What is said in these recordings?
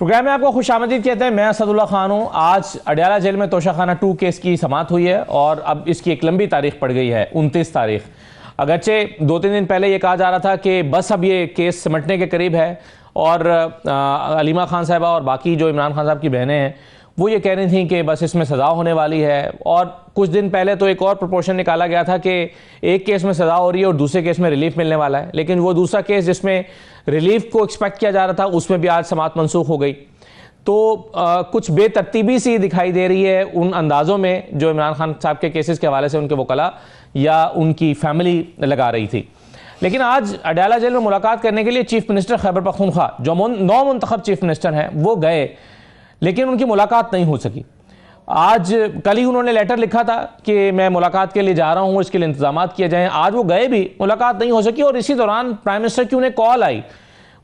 Programme में आपको खुशामदीद कहते हैं। मैं असदुल्ला खान हूँ। आज अडयाला जेल में तोशाखाना 2 केस की समाअत हुई है और अब इसकी एक लंबी तारीख पड़ गई है, 29 तारीख। अगरचे 2-3 दिन पहले ये कहा जा रहा था कि बस अब ये केस सिमटने के करीब है और अलीमा खान साहबा और बाकी जो इमरान खान साहब की बहनें हैं वो ये कह रही थी कि बस इसमें सज़ा होने वाली है। और कुछ दिन पहले तो एक और प्रपोर्शन निकाला गया था कि एक केस में सज़ा हो रही है और दूसरे केस में रिलीफ मिलने वाला है, लेकिन वो दूसरा केस जिसमें रिलीफ को एक्सपेक्ट किया जा रहा था उसमें भी आज समाअत मनसूख हो गई। तो कुछ बेतरतीबी सी दिखाई दे रही है उन अंदाज़ों में जो इमरान खान साहब के केसेस के हवाले से उनके वकला या उनकी फैमिली लगा रही थी। लेकिन आज अडयाला जेल में मुलाकात करने के लिए चीफ मिनिस्टर खैबर पख्तूनख्वा जो नौ मुंतखब चीफ मिनिस्टर हैं वो गए, लेकिन उनकी मुलाकात नहीं हो सकी। आज कल ही उन्होंने लेटर लिखा था कि मैं मुलाकात के लिए जा रहा हूँ, इसके लिए इंतजाम किए जाएं। आज वो गए भी, मुलाकात नहीं हो सकी। और इसी दौरान प्राइम मिनिस्टर की उन्हें कॉल आई,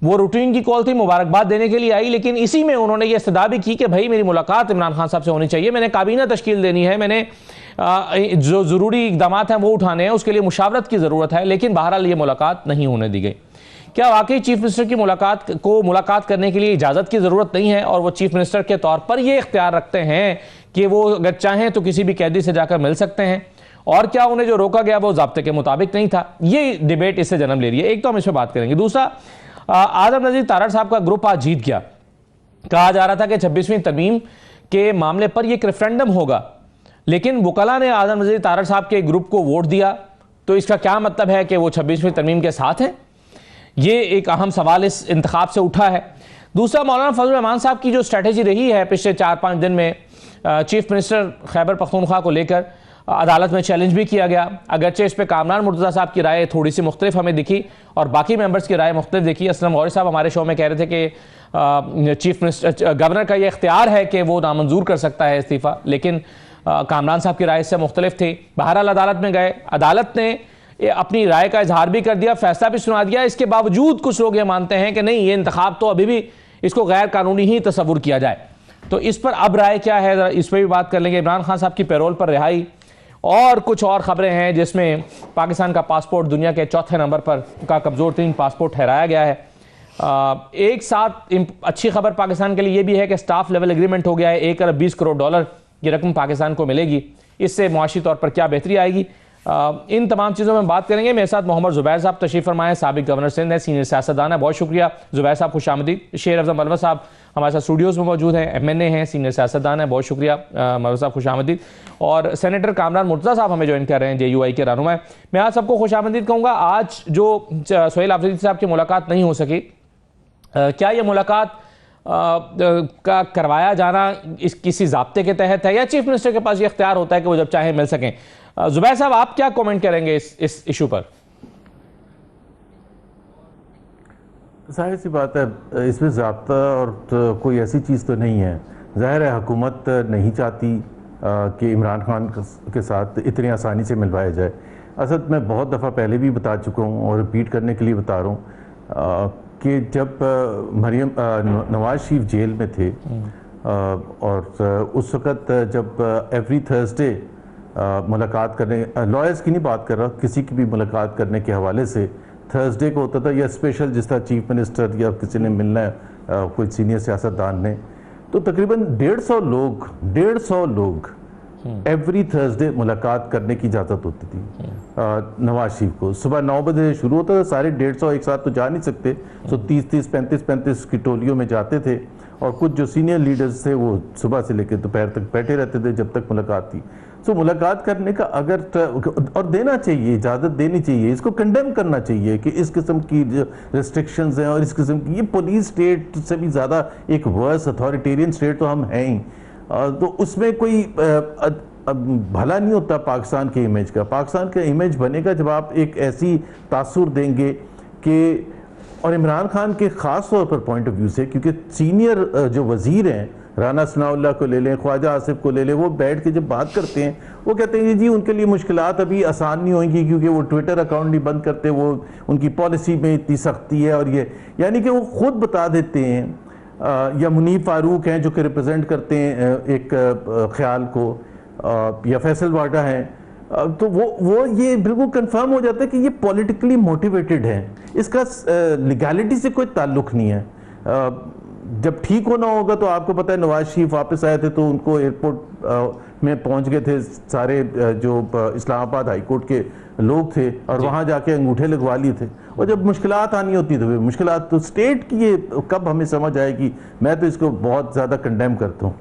वो रूटीन की कॉल थी, मुबारकबाद देने के लिए आई, लेकिन इसी में उन्होंने ये इस्तदा भी की कि भाई मेरी मुलाकात इमरान खान साहब से होनी चाहिए, मैंने काबीना तश्कील देनी है, मैंने जो ज़रूरी इकदाम हैं वो उठाने हैं, उसके लिए मुशावरत की ज़रूरत है। लेकिन बहरहाल ये मुलाकात नहीं होने दी गई। क्या वाकई चीफ मिनिस्टर की मुलाकात करने के लिए इजाज़त की ज़रूरत नहीं है और वो चीफ मिनिस्टर के तौर पर ये इख्तियार रखते हैं कि वो अगर चाहें तो किसी भी कैदी से जाकर मिल सकते हैं? और क्या उन्हें जो रोका गया वो ज़ाब्ते के मुताबिक नहीं था? ये डिबेट इससे जन्म ले रही है। एक तो हम इस पर बात करेंगे। दूसरा, आज़म नज़ीर तारड़ साहब का ग्रुप आज जीत गया। कहा जा रहा था कि 26वीं तरमीम के मामले पर यह रेफरेंडम होगा, लेकिन वकला ने आज़म नज़ीर तारड़ साहब के ग्रुप को वोट दिया। तो इसका क्या मतलब है कि वो 26वीं तरमीम के साथ हैं? ये एक अहम सवाल इस इंतखाब से उठा है। दूसरा, मौलाना फजल रहमान साहब की जो स्ट्रैटेजी रही है पिछले 4-5 दिन में, चीफ मिनिस्टर खैबर पख्तूनख्वा को लेकर अदालत में चैलेंज भी किया गया। अगरचे इस पर कामरान मुर्तज़ा साहब की राय थोड़ी सी मुख्तलिफ हमें दिखी और बाकी मेंबर्स की राय मुख्तलिफ दिखी। असलम गौरी साहब हमारे शो में कह रहे थे कि चीफ मिनिस्टर गवर्नर का ये इख्तियार है कि वो नामंजूर कर सकता है इस्तीफ़ा, लेकिन कामरान साहब की राय इससे मुख्तलिफ थी। बहरहाल अदालत में गए, अदालत ने अपनी राय का इजहार भी कर दिया, फैसला भी सुना दिया। इसके बावजूद कुछ लोग ये मानते हैं कि नहीं, ये इंतखाब तो अभी भी इसको गैर कानूनी ही तस्वुर किया जाए। तो इस पर अब राय क्या है, इस पर भी बात कर लेंगे। इमरान खान साहब की पैरोल पर रिहाई और कुछ और खबरें हैं जिसमें पाकिस्तान का पासपोर्ट दुनिया के 4थे नंबर पर का कमज़ोर तरीन पासपोर्ट ठहराया गया है। एक साथ अच्छी खबर पाकिस्तान के लिए ये भी है कि स्टाफ लेवल एग्रीमेंट हो गया है। 1 अरब 20 करोड़ डॉलर की रकम पाकिस्तान को मिलेगी। इससे मुआशी तौर पर क्या बेहतरी आएगी, इन तमाम चीज़ों में बात करेंगे। मेरे साथ मोहम्मद ज़ुबैर साहब तशरीफ़ फरमाए, साबिक गवर्नर सिंध है, सीनियर सियासतदान है। बहुत शुक्रिया ज़ुबैर साहब, खुशामदीद। शेर अफजल मलवा साहब हमारे साथ स्टूडियोज़ में मौजूद हैं, MNA हैं, सीनियर सियासतदान है। बहुत शुक्रिया मलवा साहब, खुशामदीद। और सेनेटर कामरान मुर्तज़ा साहब हमें ज्वाइन कर रहे हैं, JUI के रहनुमा। मैं आज सबको खुशामदीद कहूँगा। आज जो सोहेल आफरीदी साहब की मुलाकात नहीं हो सकी, क्या ये मुलाकात का करवाया जाना इस किसी ज़ाब्ते के तहत है या चीफ मिनिस्टर के पास ये इख्तियार होता है कि वो जब चाहे मिल सकें? ज़ुबैर साहब, आप क्या कमेंट करेंगे इस इशू पर? जाहिर सी बात है, इसमें ज़ाब्ता और तो कोई ऐसी चीज़ तो नहीं है। ज़ाहिर है हुकूमत नहीं चाहती कि इमरान खान के साथ इतनी आसानी से मिलवाया जाए। असल मैं बहुत दफ़ा पहले भी बता चुका हूँ और रिपीट करने के लिए बता रहा हूँ कि जब नवाज शरीफ जेल में थे और उस वक़्त जब एवरी थर्सडे मुलाकात करने, लॉयर्स की नहीं बात कर रहा, किसी की भी मुलाकात करने के हवाले से थर्सडे को होता था, या स्पेशल जिस तरह चीफ मिनिस्टर या किसी ने मिलना है कोई सीनियर सियासतदान ने, तो तकरीबन 150 लोग एवरी थर्सडे मुलाकात करने की इजाज़त होती थी नवाज शरीफ को। सुबह 9 बजे शुरू होता था, सारे 150 एक साथ तो जा नहीं सकते, तो 30-30, 35-35 की टोलियों में जाते थे और कुछ जो सीनियर लीडर्स थे वो सुबह से लेकर दोपहर तक बैठे रहते थे जब तक मुलाकात थी। तो मुलाकात करने का अगर और देना चाहिए, इजाज़त देनी चाहिए, इसको कंडेम करना चाहिए कि इस किस्म की जो रिस्ट्रिक्शंस हैं और इस किस्म की, ये पुलिस स्टेट से भी ज़्यादा एक वर्स अथॉरिटेरियन स्टेट तो हम हैं ही। तो उसमें कोई भला नहीं होता पाकिस्तान के इमेज का। पाकिस्तान का इमेज बनेगा जब आप एक ऐसी तासुर देंगे कि, और इमरान खान के ख़ास तौर पर पॉइंट ऑफ व्यू से, क्योंकि सीनियर जो वज़ीर हैं, राना सनाउल्लाह को ले लें, ख्वाजा आसिफ को ले लें, वो बैठ के जब बात करते हैं वो कहते हैं जी उनके लिए मुश्किलात अभी आसान नहीं होंगी क्योंकि वो ट्विटर अकाउंट नहीं बंद करते, वो उनकी पॉलिसी में इतनी सख्ती है। और ये यानी कि वो ख़ुद बता देते हैं, या मुनीफ फारूक हैं जो कि रिप्रेजेंट करते हैं एक ख्याल को, या फैसल वाडा हैं, तो वो ये बिल्कुल कंफर्म हो जाता है कि ये पॉलिटिकली मोटिवेटेड है, इसका लीगैलिटी से कोई ताल्लुक़ नहीं है। जब ठीक होना होगा तो आपको पता है नवाज शरीफ वापस आए थे तो उनको एयरपोर्ट में पहुंच गए थे सारे जो इस्लामाबाद हाई कोर्ट के लोग थे और वहां जाके अंगूठे लगवा लिए थे। और जब मुश्किलात आनी होती तो मुश्किलात तो स्टेट की ये कब हमें समझ आएगी। मैं तो इसको बहुत ज़्यादा कंडेम करता हूँ।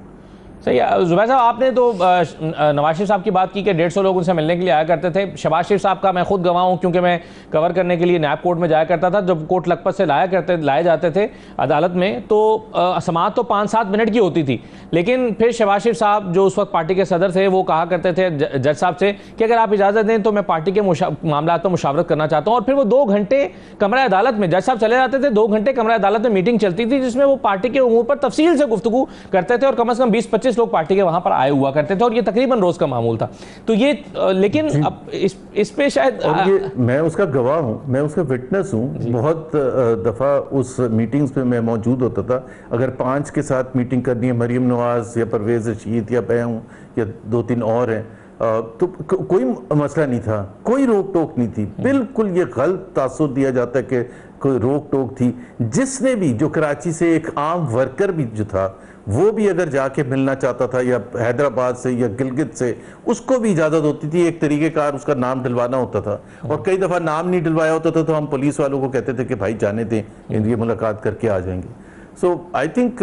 सही है। जुबैर साहब, आपने तो नवाज शरीफ साहब की बात की कि 150 लोग उनसे मिलने के लिए आया करते थे। शहबाज शरीफ साहब का मैं खुद गवाह हूँ, क्योंकि मैं कवर करने के लिए नैब कोर्ट में जाया करता था। जब कोर्ट लखपत से लाए जाते थे अदालत में, तो समाअत तो 5-7 मिनट की होती थी, लेकिन फिर शहबाज शरीफ साहब जो उस वक्त पार्टी के सदर थे वो कहा करते थे जज साहब से कि अगर आप इजाज़त दें तो मैं पार्टी के मामला पर मुशावरत करना चाहता हूँ। और फिर वो 2 घंटे कमरा अदालत में, जज साहब चले जाते थे, 2 घंटे कमरा अदालत में मीटिंग चलती थी जिसमें वो पार्टी के उमूर पर तफसील से गुफ्तगू करते थे और कम से कम 20-25 लोग पार्टी के वहाँ आए हुआ करते थे और ये तकरीबन रोज का मामूल था। तो ये लेकिन अब इस पे शायद और ये मैं उसका गवाह हूँ, मैं उसका विटनेस हूँ। बहुत दफ़ा उस मीटिंग्स पे मैं मौजूद होता था। अगर 5 के साथ मीटिंग करनी है, मरीम नवाज या परवेज रशीद या मैं हूँ या 2-3 और हैं, तो कोई मसला नहीं था, कोई रोक टोक नहीं थी। बिल्कुल ये गलत तासुर दिया जाता है कि कोई रोक टोक थी। जिसने भी, जो कराची से एक आम वर्कर भी जो था, वो भी अगर जाके मिलना चाहता था या हैदराबाद से या गिलगित से, उसको भी इजाज़त होती थी। एक तरीक़ेकार उसका नाम डलवाना होता था और कई दफ़ा नाम नहीं डलवाया होता था तो हम पुलिस वालों को कहते थे कि भाई जाने दें, ये मुलाकात करके आ जाएंगे। सो आई थिंक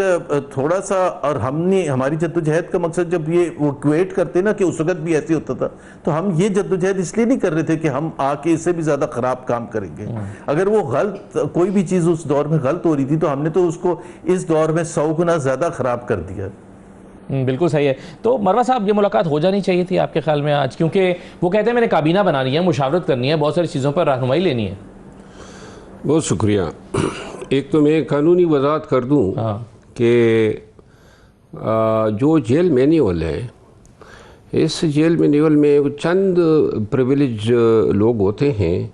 थोड़ा सा, और हमारी जद्दोजहद का मकसद जब ये वो क्वेट करते ना कि उस वक्त भी ऐसे होता था, तो हम ये जद्दोजहद इसलिए नहीं कर रहे थे कि हम आके इससे भी ज़्यादा ख़राब काम करेंगे। अगर वो गलत, कोई भी चीज़ उस दौर में गलत हो रही थी तो हमने तो उसको इस दौर में 100 गुना ज़्यादा ख़राब कर दिया। बिल्कुल सही है। तो मरवा साहब, ये मुलाकात हो जानी चाहिए थी आपके ख्याल में आज, क्योंकि वो कहते हैं मैंने काबीना बनानी है, मुशावरत करनी है, बहुत सारी चीज़ों पर रहनुमाई लेनी है। बहुत शुक्रिया। एक तो मैं कानूनी वजाहत कर दूं कि जो जेल मैनुअल है, इस जेल मैनुअल में चंद प्रिविलेज लोग होते हैं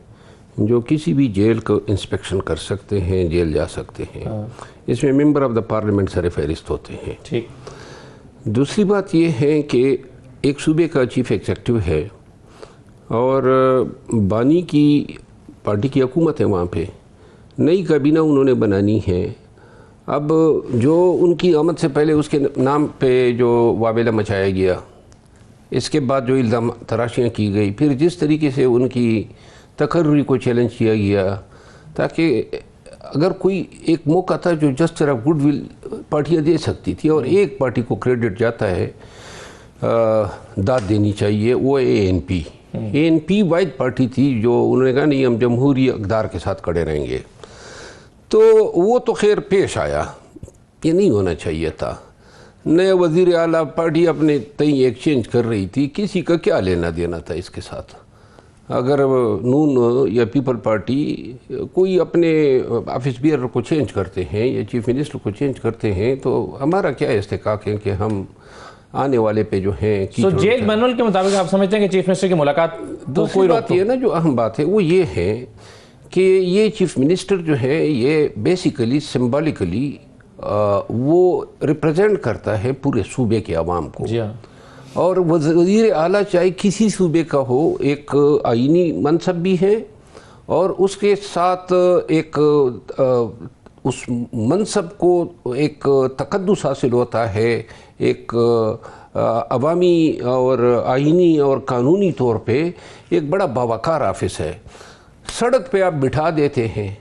जो किसी भी जेल को इंस्पेक्शन कर सकते हैं, जेल जा सकते हैं। इसमें मेंबर ऑफ द पार्लियामेंट सर फहरिस्त होते हैं। ठीक। दूसरी बात यह है कि एक सूबे का चीफ एग्जीक्यूटिव है और बानी की पार्टी की हुकूमत है, वहाँ पे नई काबीना उन्होंने बनानी है। अब जो उनकी आमद से पहले उसके नाम पे जो वावेला मचाया गया, इसके बाद जो इल्ज़ाम तराशियाँ की गई, फिर जिस तरीके से उनकी तकर्री को चैलेंज किया गया, ताकि अगर कोई एक मौका था जो जस्ट तरफ गुडविल पार्टियाँ दे सकती थी और एक पार्टी को क्रेडिट जाता है, दाद देनी चाहिए, वो ANP वाहिद पार्टी थी जो उन्होंने कहा नहीं, हम जमहूरी अक़दार के साथ खड़े रहेंगे। तो वो तो खैर पेश आया, ये नहीं होना चाहिए था। नए वज़ीर आला पार्टी अपने तई एक्सचेंज कर रही थी, किसी का क्या लेना देना था इसके साथ। अगर नून या पीपल पार्टी कोई अपने ऑफिस बियर को चेंज करते हैं या चीफ मिनिस्टर को चेंज करते हैं, तो हमारा क्या इस्तेकाक है कि हम आने वाले पे जो है। तो जेल मैनुअल के मुताबिक आप समझते हैं कि चीफ मिनिस्टर की मुलाकात तो कोई बात ये ना, जो अहम बात है वो ये है कि ये चीफ मिनिस्टर जो है ये बेसिकली सिंबॉलिकली वो रिप्रेजेंट करता है पूरे सूबे के अवाम को। जी हाँ। और वज़ीर आला चाहे किसी सूबे का हो, एक आईनी मनसब भी है और उसके साथ एक उस मनसब को एक तकद्दुस हासिल होता है, एक अवामी और आईनी और कानूनी तौर पे एक बड़ा बावकार ऑफिस है। सड़क पे आप बिठा देते हैं,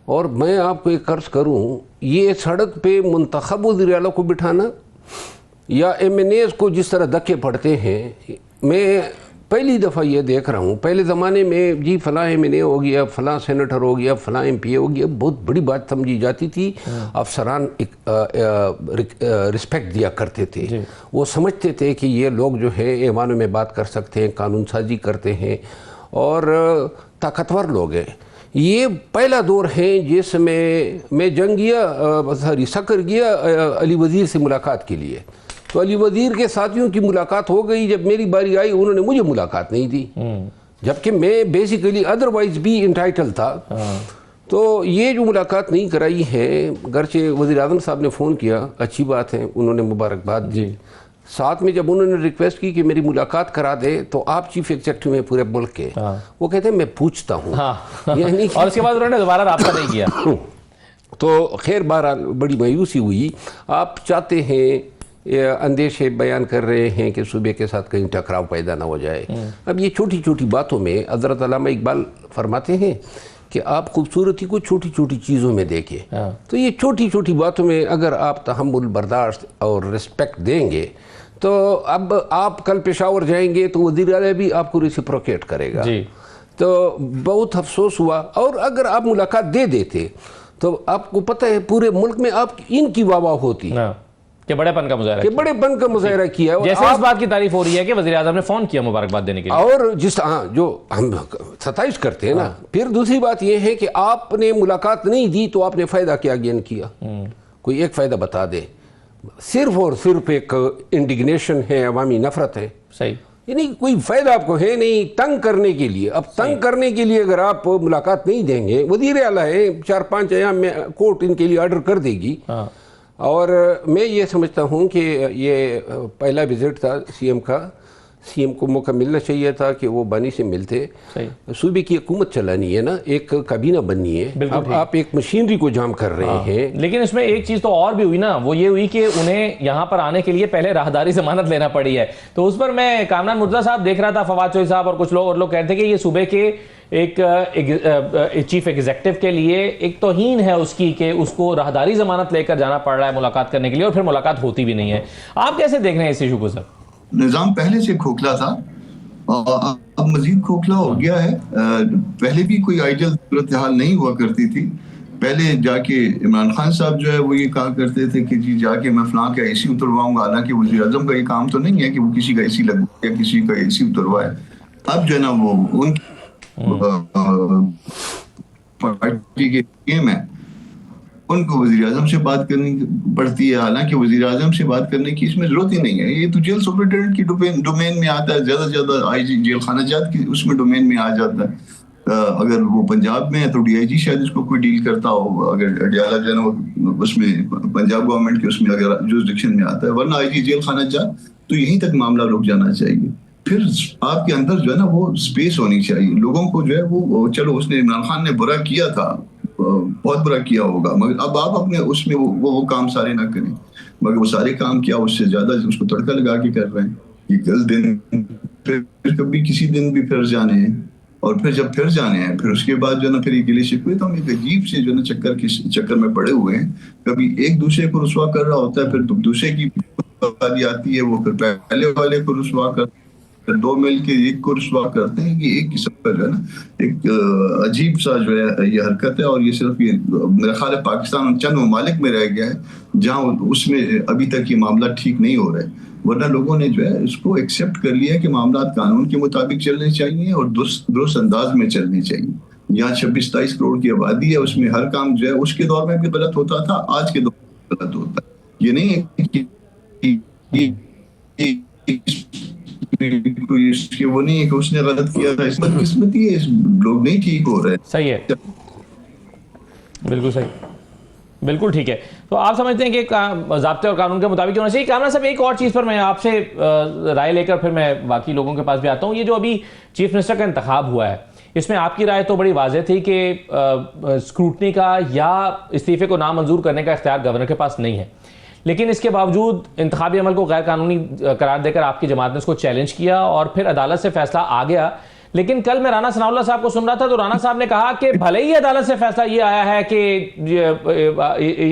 और मैं आपको एक अर्ज़ करूं, ये सड़क पे मुंतखब वज़ीर आला को बिठाना या MNAs को जिस तरह धक्के पड़ते हैं, मैं पहली दफ़ा ये देख रहा हूँ। पहले ज़माने में जी फ़लाँ MNA हो गया, फ़लाँ सेनेटर हो गया, फ़लाँ MP हो गया, बहुत बड़ी बात समझी जाती थी। अफसरान रिस्पेक्ट दिया करते थे, वो समझते थे कि ये लोग जो है ऐवानों में बात कर सकते हैं, कानून साजी करते हैं और ताकतवर लोग हैं। ये पहला दौर है जिसमें मैं सकर गया अली वज़ीर से मुलाकात के लिए, तो अली वज़ीर के साथियों की मुलाकात हो गई। जब मेरी बारी आई उन्होंने मुझे मुलाकात नहीं दी, जबकि मैं बेसिकली अदरवाइज भी इंटाइटल था। तो ये जो मुलाकात नहीं कराई है, गरचे वज़ीर आज़म साहब ने फ़ोन किया, अच्छी बात है, उन्होंने मुबारकबाद दी। साथ में जब उन्होंने रिक्वेस्ट की कि मेरी मुलाकात करा दे, तो आप चीफ एग्जीक्यूटिव में पूरे मुल्क के, वो कहते हैं मैं पूछता हूँ। और उसके बाद उन्होंने दोबारा राब्ता नहीं किया। तो खैर बहरहाल बड़ी मायूसी हुई। आप चाहते हैं, अंदेशे बयान कर रहे हैं कि सूबे के साथ कहीं टकराव पैदा ना हो जाए। अब ये छोटी छोटी बातों में हज़रत अल्लामा इकबाल फरमाते हैं कि आप खूबसूरती को छोटी छोटी चीज़ों में देखिए। तो ये छोटी छोटी बातों में अगर आप तहम्मुल, बर्दाश्त और रिस्पेक्ट देंगे तो अब आप कल पेशावर जाएंगे तो वज़ीर आला भी आपको रेसिप्रोकेट करेगा जी। तो बहुत अफसोस हुआ। और अगर आप मुलाकात दे देते तो आपको पता है पूरे मुल्क में आप इनकी वाह होती कि बड़ेपन का मुजाहरा किया। जैसे इस बात की तारीफ हो रही है कि वज़ीर आज़म ने फ़ोन किया मुबारकबाद देने के लिए, और जिस जो हम 27 करते हैं ना। फिर दूसरी बात यह है कि आपने मुलाकात नहीं दी तो आपने फ़ायदा क्या गेन किया? कोई एक फ़ायदा बता दे। सिर्फ और सिर्फ एक इंडिग्नेशन है, अवामी नफरत है। सही, यानी कोई फ़ायदा आपको है नहीं, तंग करने के लिए। अब तंग करने के लिए अगर आप मुलाकात नहीं देंगे, वज़ीर आला है, 4-5 अयाम में कोर्ट इनके लिए ऑर्डर कर देगी। और मैं ये समझता हूँ कि ये पहला विज़िट था सीएम का। सीएम को मौका मिलना चाहिए था कि वो बानी से मिलते। सूबे की हुकूमत चलानी है ना, एक काबीना बननी है। अब आप एक मशीनरी को जाम कर रहे हैं। लेकिन इसमें एक चीज़ तो और भी हुई ना, वो ये हुई कि उन्हें यहाँ पर आने के लिए पहले राहदारी ज़मानत लेना पड़ी है। तो उस पर मैं कामरान मुर्तज़ा साहब देख रहा था, फवाद चौधरी साहब और कुछ लोग कह रहे थे कि ये सूबे के एक चीफ एग्जीक्यूटिव के लिए एक तौहीन है उसकी कि उसको राहदारी ज़मानत लेकर जाना पड़ रहा है मुलाकात करने के लिए, और फिर मुलाकात होती भी नहीं है। आप कैसे देख रहे हैं इस इशू को सर? निज़ाम पहले से खोखला था और अब मजीद खोखला हो गया है। पहले भी कोई आइडियल सूरत हाल नहीं हुआ करती थी। पहले जाके इमरान खान साहब जो है वो ये कहा करते थे कि जी जाके मैं फलां का एसी उतरवाऊंगा, हालांकि वज़ीर आज़म का ये काम तो नहीं है कि वो किसी का एसी लगवाए या किसी का एसी उतरवाए। अब जो है ना वो उनकी पार्टी के गेम है, उनको वज़ीर आज़म से बात करनी पड़ती है। हालांकि वज़ीर आज़म से बात करने की इसमें ज़रूरत ही नहीं है, ये तो जेल सुपरिटेंडेंट की डोमेन में आता है। ज़्यादा से ज़्यादा आईजी जेल खाना जात की उसमें डोमेन में आ जाता है। अगर वो पंजाब में है तो डीआईजी शायद इसको कोई डील करता हो। अगर अडियाला जो है ना उसमें पंजाब गवर्नमेंट के उसमें अगर जुरिसडिक्शन में आता है, वरना आईजी जेल खाना जात तो यहीं तक मामला रुक जाना चाहिए। फिर आपके अंदर जो है ना वो स्पेस होनी चाहिए। लोगों को जो है वो चलो उसने इमरान खान ने बुरा किया था, बहुत बुरा किया होगा, मगर अब आप अपने उसमें वो काम सारे ना करें। मगर वो सारे काम किया उससे ज्यादा उसको तड़का लगा के कर रहे हैं। ये कल दिन फिर कभी किसी दिन भी फिर जाने हैं, और फिर जब फिर जाने हैं फिर उसके बाद जो है ना फिर ये गिले शिकवे। तो हम एक अजीब से जो है ना चक्कर में पड़े हुए हैं। कभी एक दूसरे को रुसवा कर रहा होता है, फिर दूसरे की बारी आती है, वो फिर पहले वाले को रुसवा कर, दो मिल के एक को रुसवा करते हैं। कि एक किस्म का जो है ना एक अजीब सा जो है ये हरकत है। और ये सिर्फ ये मेरा ख्याल है पाकिस्तान चंद ममालिक में रह गया है जहाँ उसमें अभी तक ये मामला ठीक नहीं हो रहा है। वरना लोगों ने जो है इसको एक्सेप्ट कर लिया कि मामला कानून के मुताबिक चलने चाहिए और दुरुस्त अंदाज में चलने चाहिए। यहाँ 26-27 करोड़ की आबादी है, उसमें हर काम जो है उसके दौर में भी गलत होता था, आज के दौर में गलत होता है। ये नहीं है कि वो नहीं है कि उसने गलत किया था, इसमें किस्मती है, लोग नहीं ठीक हो रहे। सही है, बिल्कुल सही, बिल्कुल ठीक है। तो आप समझते हैं कि ज़ाब्ते और कानून के मुताबिक होना चाहिए। कामरान साहब, एक और चीज़ पर मैं आपसे राय लेकर फिर मैं बाकी लोगों के पास भी आता हूँ। ये जो अभी चीफ मिनिस्टर का इंतखाब हुआ है, इसमें आपकी राय तो बड़ी वाज़ेह थी कि स्क्रूटनी का या इस्तीफे को नामंजूर करने का इख्तियार गवर्नर के पास नहीं है, लेकिन इसके बावजूद इंतखाबी अमल को गैर कानूनी करार देकर आपकी जमात ने उसको चैलेंज किया और फिर अदालत से फैसला आ गया। लेकिन कल मैं राना सनाउल्लाह साहब को सुन रहा था तो राना साहब ने कहा कि भले ही अदालत से फैसला ये आया है कि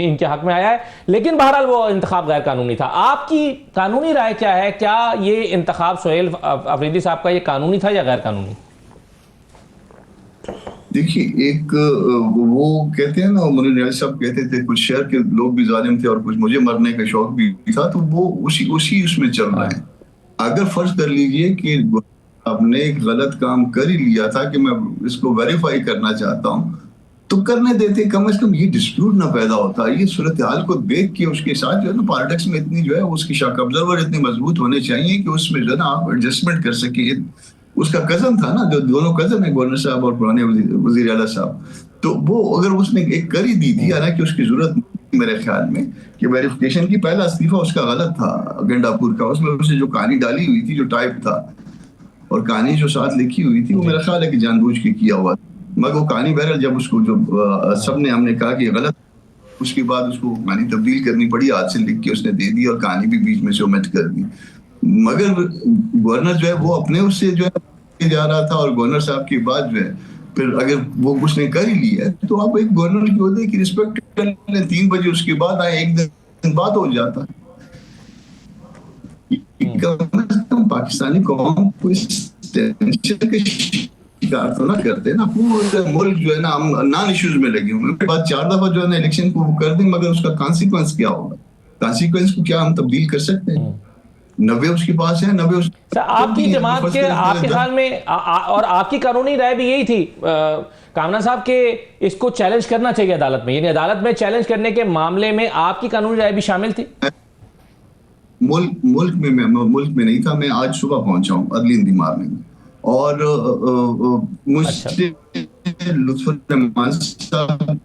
इनके हक में आया है, लेकिन बहरहाल वो इंतखाब गैर कानूनी था। आपकी कानूनी राय क्या है? क्या ये इंतखाब सुहेल अफरीदी साहब का ये कानूनी था या गैर कानूनी? देखिए, एक वो कहते हैं ना, मुनीर साहब कहते थे कुछ शहर के लोग भी जालिम थे और कुछ मुझे मरने का शौक भी था, तो वो उसी उसमें चल रहा है। अगर फर्ज कर लीजिए कि आपने एक गलत काम कर ही लिया था कि मैं इसको वेरीफाई करना चाहता हूं, तो करने देते, कम से कम ये डिस्प्यूट ना पैदा होता। ये सूरत हाल को देख के उसके साथ जो है ना पॉलिटिक्स में इतनी जो है उसकी शक ऑब्जर्वर इतने मजबूत होने चाहिए कि उसमें जो है ना आप एडजस्टमेंट कर सके। उसका कजन था ना, जो दोनों कजन है गवर्नर साहब और पुराने वजीर आला साहब, तो वो अगर उसने एक कर ही दी थी, हालांकि उसकी जरूरत मेरे ख्याल में कि वेरिफिकेशन की पहला इस्तीफा उसका गलत था गंडापुर का। उसमें उसने जो कहानी डाली हुई थी, जो टाइप था और कहानी जो साथ लिखी हुई थी, वो मेरा ख्याल है कि जानबूझ के किया हुआ। मगर वो कहानी बहरहाल जब उसको जो सबने हमने कहा कि गलत उसके बाद उसको कहानी तब्दील करनी पड़ी, हाथ से लिख के उसने दे दी और कहानी भी बीच में से ओमिट कर दी। मगर गवर्नर जो है वो अपने उससे जो है जा रहा था, और गवर्नर साहब के बाद जो है फिर अगर वो उसने कर ही लिया है तो आप एक गवर्नर की ओहदे की रिस्पेक्ट कर लें। 3 बजे उसके बाद आए, एक दिन बाद हो जाता। कम पाकिस्तानी कौम को इस टेंशन के शिकार तो ना करते ना, पूरा मुल्क जो है ना हम नॉन इश्यूज में लगे हुए हैं। बाद 4 दफा जो है ना इलेक्शन को कर दें, मगर उसका कॉन्सिक्वेंस क्या होगा? कॉन्सिक्वेंस को क्या हम तब्दील कर सकते हैं? 90 उसके पास है, 90 सर आपकी जमात के आपके ख्याल में और आपकी कानूनी राय भी यही थी कामना साहब के इसको चैलेंज करना चाहिए अदालत में, यानी अदालत में चैलेंज करने के मामले में आपकी कानूनी राय भी शामिल थी? मुल्क में नहीं था। मैं आज सुबह पहुंचा हूं अर्ली इन द मॉर्निंग, और मुझसे लुत्फुर साहब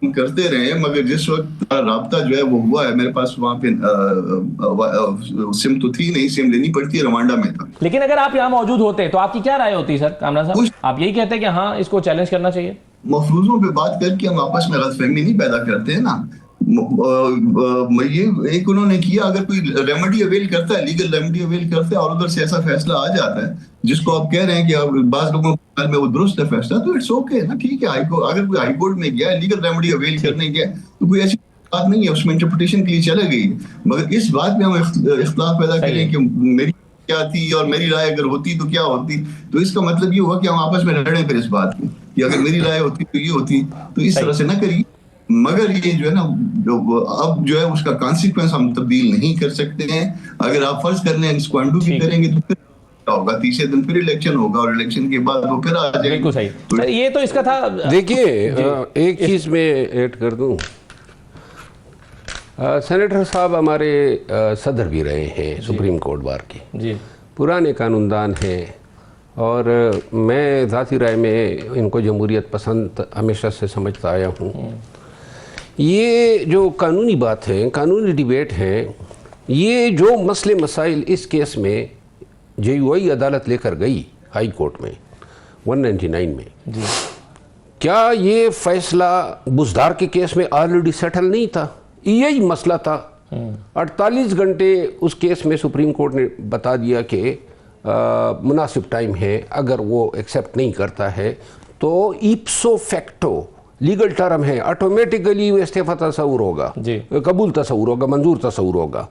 करते रहे, मगर जिस वक्त राब्ता जो है वो हुआ है, मेरे पास वहां पे सिम तो थी नहीं, सिम लेनी पड़ती है, रवांडा में था। लेकिन अगर आप यहाँ मौजूद होते तो आपकी क्या राय होती सर कामना साहब? आप यही कहते हैं कि हाँ इसको चैलेंज करना चाहिए? मफरूजों पे बात करके हम आपस में गलतफहमी नहीं पैदा करते हैं ना। ये एक उन्होंने किया, अगर कोई रेमेडी अवेल करता है, लीगल रेमेडी अवेल करता है और उधर से ऐसा फैसला आ जाता है जिसको आप कह रहे हैं कि बाज लोगों के में वो दुरुस्त है फैसला, तो इट्स ओके ना, ठीक है। अगर कोई हाई कोर्ट में गया, लीगल रेमेडी अवेल करने गया, तो कोई ऐसी बात नहीं है, उसमें इंटरप्रिटेशन के लिए चले गई। मगर इस बात में हम इख्तिलाफ पैदा करें कि मेरी क्या थी और मेरी राय अगर होती तो क्या होती, तो इसका मतलब ये हुआ कि हम आपस में लड़े फिर इस बात की कि अगर मेरी राय होती तो ये होती। तो इस तरह से ना करिए। मगर ये जो है ना, अब जो है उसका कॉन्सिक्वेंस हम तब्दील नहीं कर सकते हैं। अगर आप फर्ज कर लें इसको अंडू भी करेंगे तो फिर होगा, तीसरे दिन फिर इलेक्शन होगा और इलेक्शन के बाद वो फिर आ जाएगा। बिल्कुल सही। तो ये तो इसका था। देखिए एक चीज में ऐड कर दूं, सेनेटर साहब हमारे सदर भी रहे हैं सुप्रीम कोर्ट बार के, जी पुराने कानूनदान हैं, और मैं ज़ाती राय में इनको जमहूरियत पसंद हमेशा से समझता आया हूँ। ये जो कानूनी बात है, कानूनी डिबेट है, ये जो मसले मसाइल इस केस में JUI अदालत लेकर गई हाई कोर्ट में 199 में जी, क्या ये फैसला बुजदार के केस में ऑलरेडी सेटल नहीं था? यही मसला था। 48 घंटे उस केस में सुप्रीम कोर्ट ने बता दिया कि मुनासिब टाइम है। अगर वो एक्सेप्ट नहीं करता है तो इप्सो फैक्टो लीगल टर्म है, ऑटोमेटिकली इस्तीफा तस्वुर होगा, कबूल तस्वुर होगा, मंजूर तस्वुर होगा।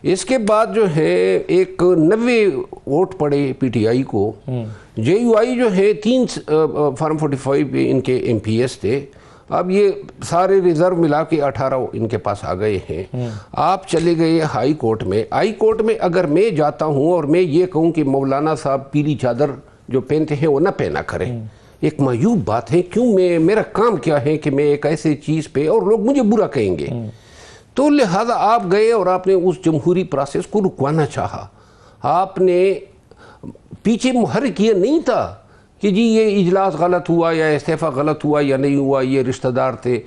इसके बाद जो है एक 90 वोट पड़े PTI को। JUI जो है 3 फॉर्म 45 इनके MPS थे। अब ये सारे रिजर्व मिला के 18 इनके पास आ गए हैं। आप चले गए हाई कोर्ट में। हाई कोर्ट में अगर मैं जाता हूँ और मैं ये कहूँ कि मौलाना साहब पीली चादर जो पहनते हैं वो ना पहना करें, एक मायूब बात है। क्यों? मेरा काम क्या है कि मैं एक ऐसे चीज़ पे, और लोग मुझे बुरा कहेंगे, तो लिहाजा आप गए और आपने उस जमहूरी प्रोसेस को रुकवाना चाहा। आपने पीछे मुहर किया नहीं था कि जी ये इजलास गलत हुआ या इस्तीफा गलत हुआ या नहीं हुआ, ये रिश्तेदार थे।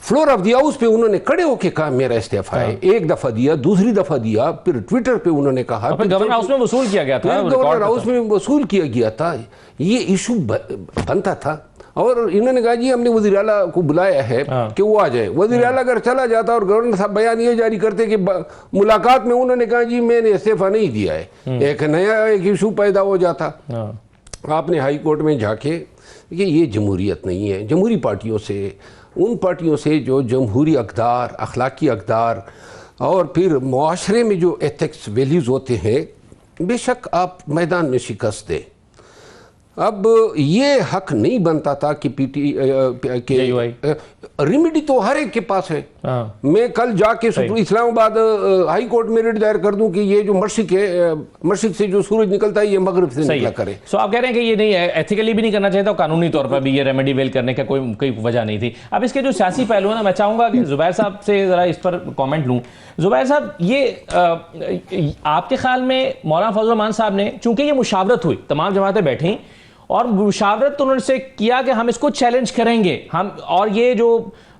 फ्लोर ऑफ द हाउस पे उन्होंने खड़े होके कहा मेरा इस्तीफा है। एक दफ़ा दिया, दूसरी दफ़ा दिया, फिर ट्विटर पे उन्होंने कहा, गवर्नर हाउस में वसूल किया गया था, गवर्नर हाउस में वसूल किया गया था। ये इशू बनता था और इन्होंने कहा जी हमने वज़ीर आला को बुलाया है कि वो आ जाए। वज़ीर आला अगर चला जाता और गवर्नर साहब बयान ये जारी करते कि मुलाकात में उन्होंने कहा जी मैंने इस्तीफा नहीं दिया है, एक नया एक इशू पैदा हो जाता। आपने हाई कोर्ट में जाके कि ये जमहूरियत नहीं है। जमहूरी पार्टियों से, उन पार्टियों से जो जमहूरी अक़दार, अखलाकी अक़दार और फिर मुआशरे में जो एथिक्स वैल्यूज़ होते हैं, बेशक आप मैदान में शिकस्त दें। अब ये हक नहीं बनता था कि रेमेडी तो हर एक के पास है। मैं कल जाके इस्लामाबाद हाई कोर्ट में रिट दायर कर दूं कि ये जो मशरिक है, मशरिक से जो सूरज निकलता है ये मगरिब से निकला करे। सो आप कह रहे हैं कि ये नहीं है, एथिकली भी नहीं करना चाहिए था, कानूनी तौर पर भी ये रेमेडी वेल करने का कोई वजह नहीं थी। अब इसके जो सियासी पहलू है ना, मैं चाहूंगा कि जुबैर साहब से ज़रा इस पर कॉमेंट लूँ। जुबैर साहब, ये आपके ख्याल में मौलाना फजल रहमान साहब ने, चूंकि ये मुशावरत हुई, तमाम जमातें बैठी और मुशावरत तो उन्होंने किया कि हम इसको चैलेंज करेंगे, हम, और ये जो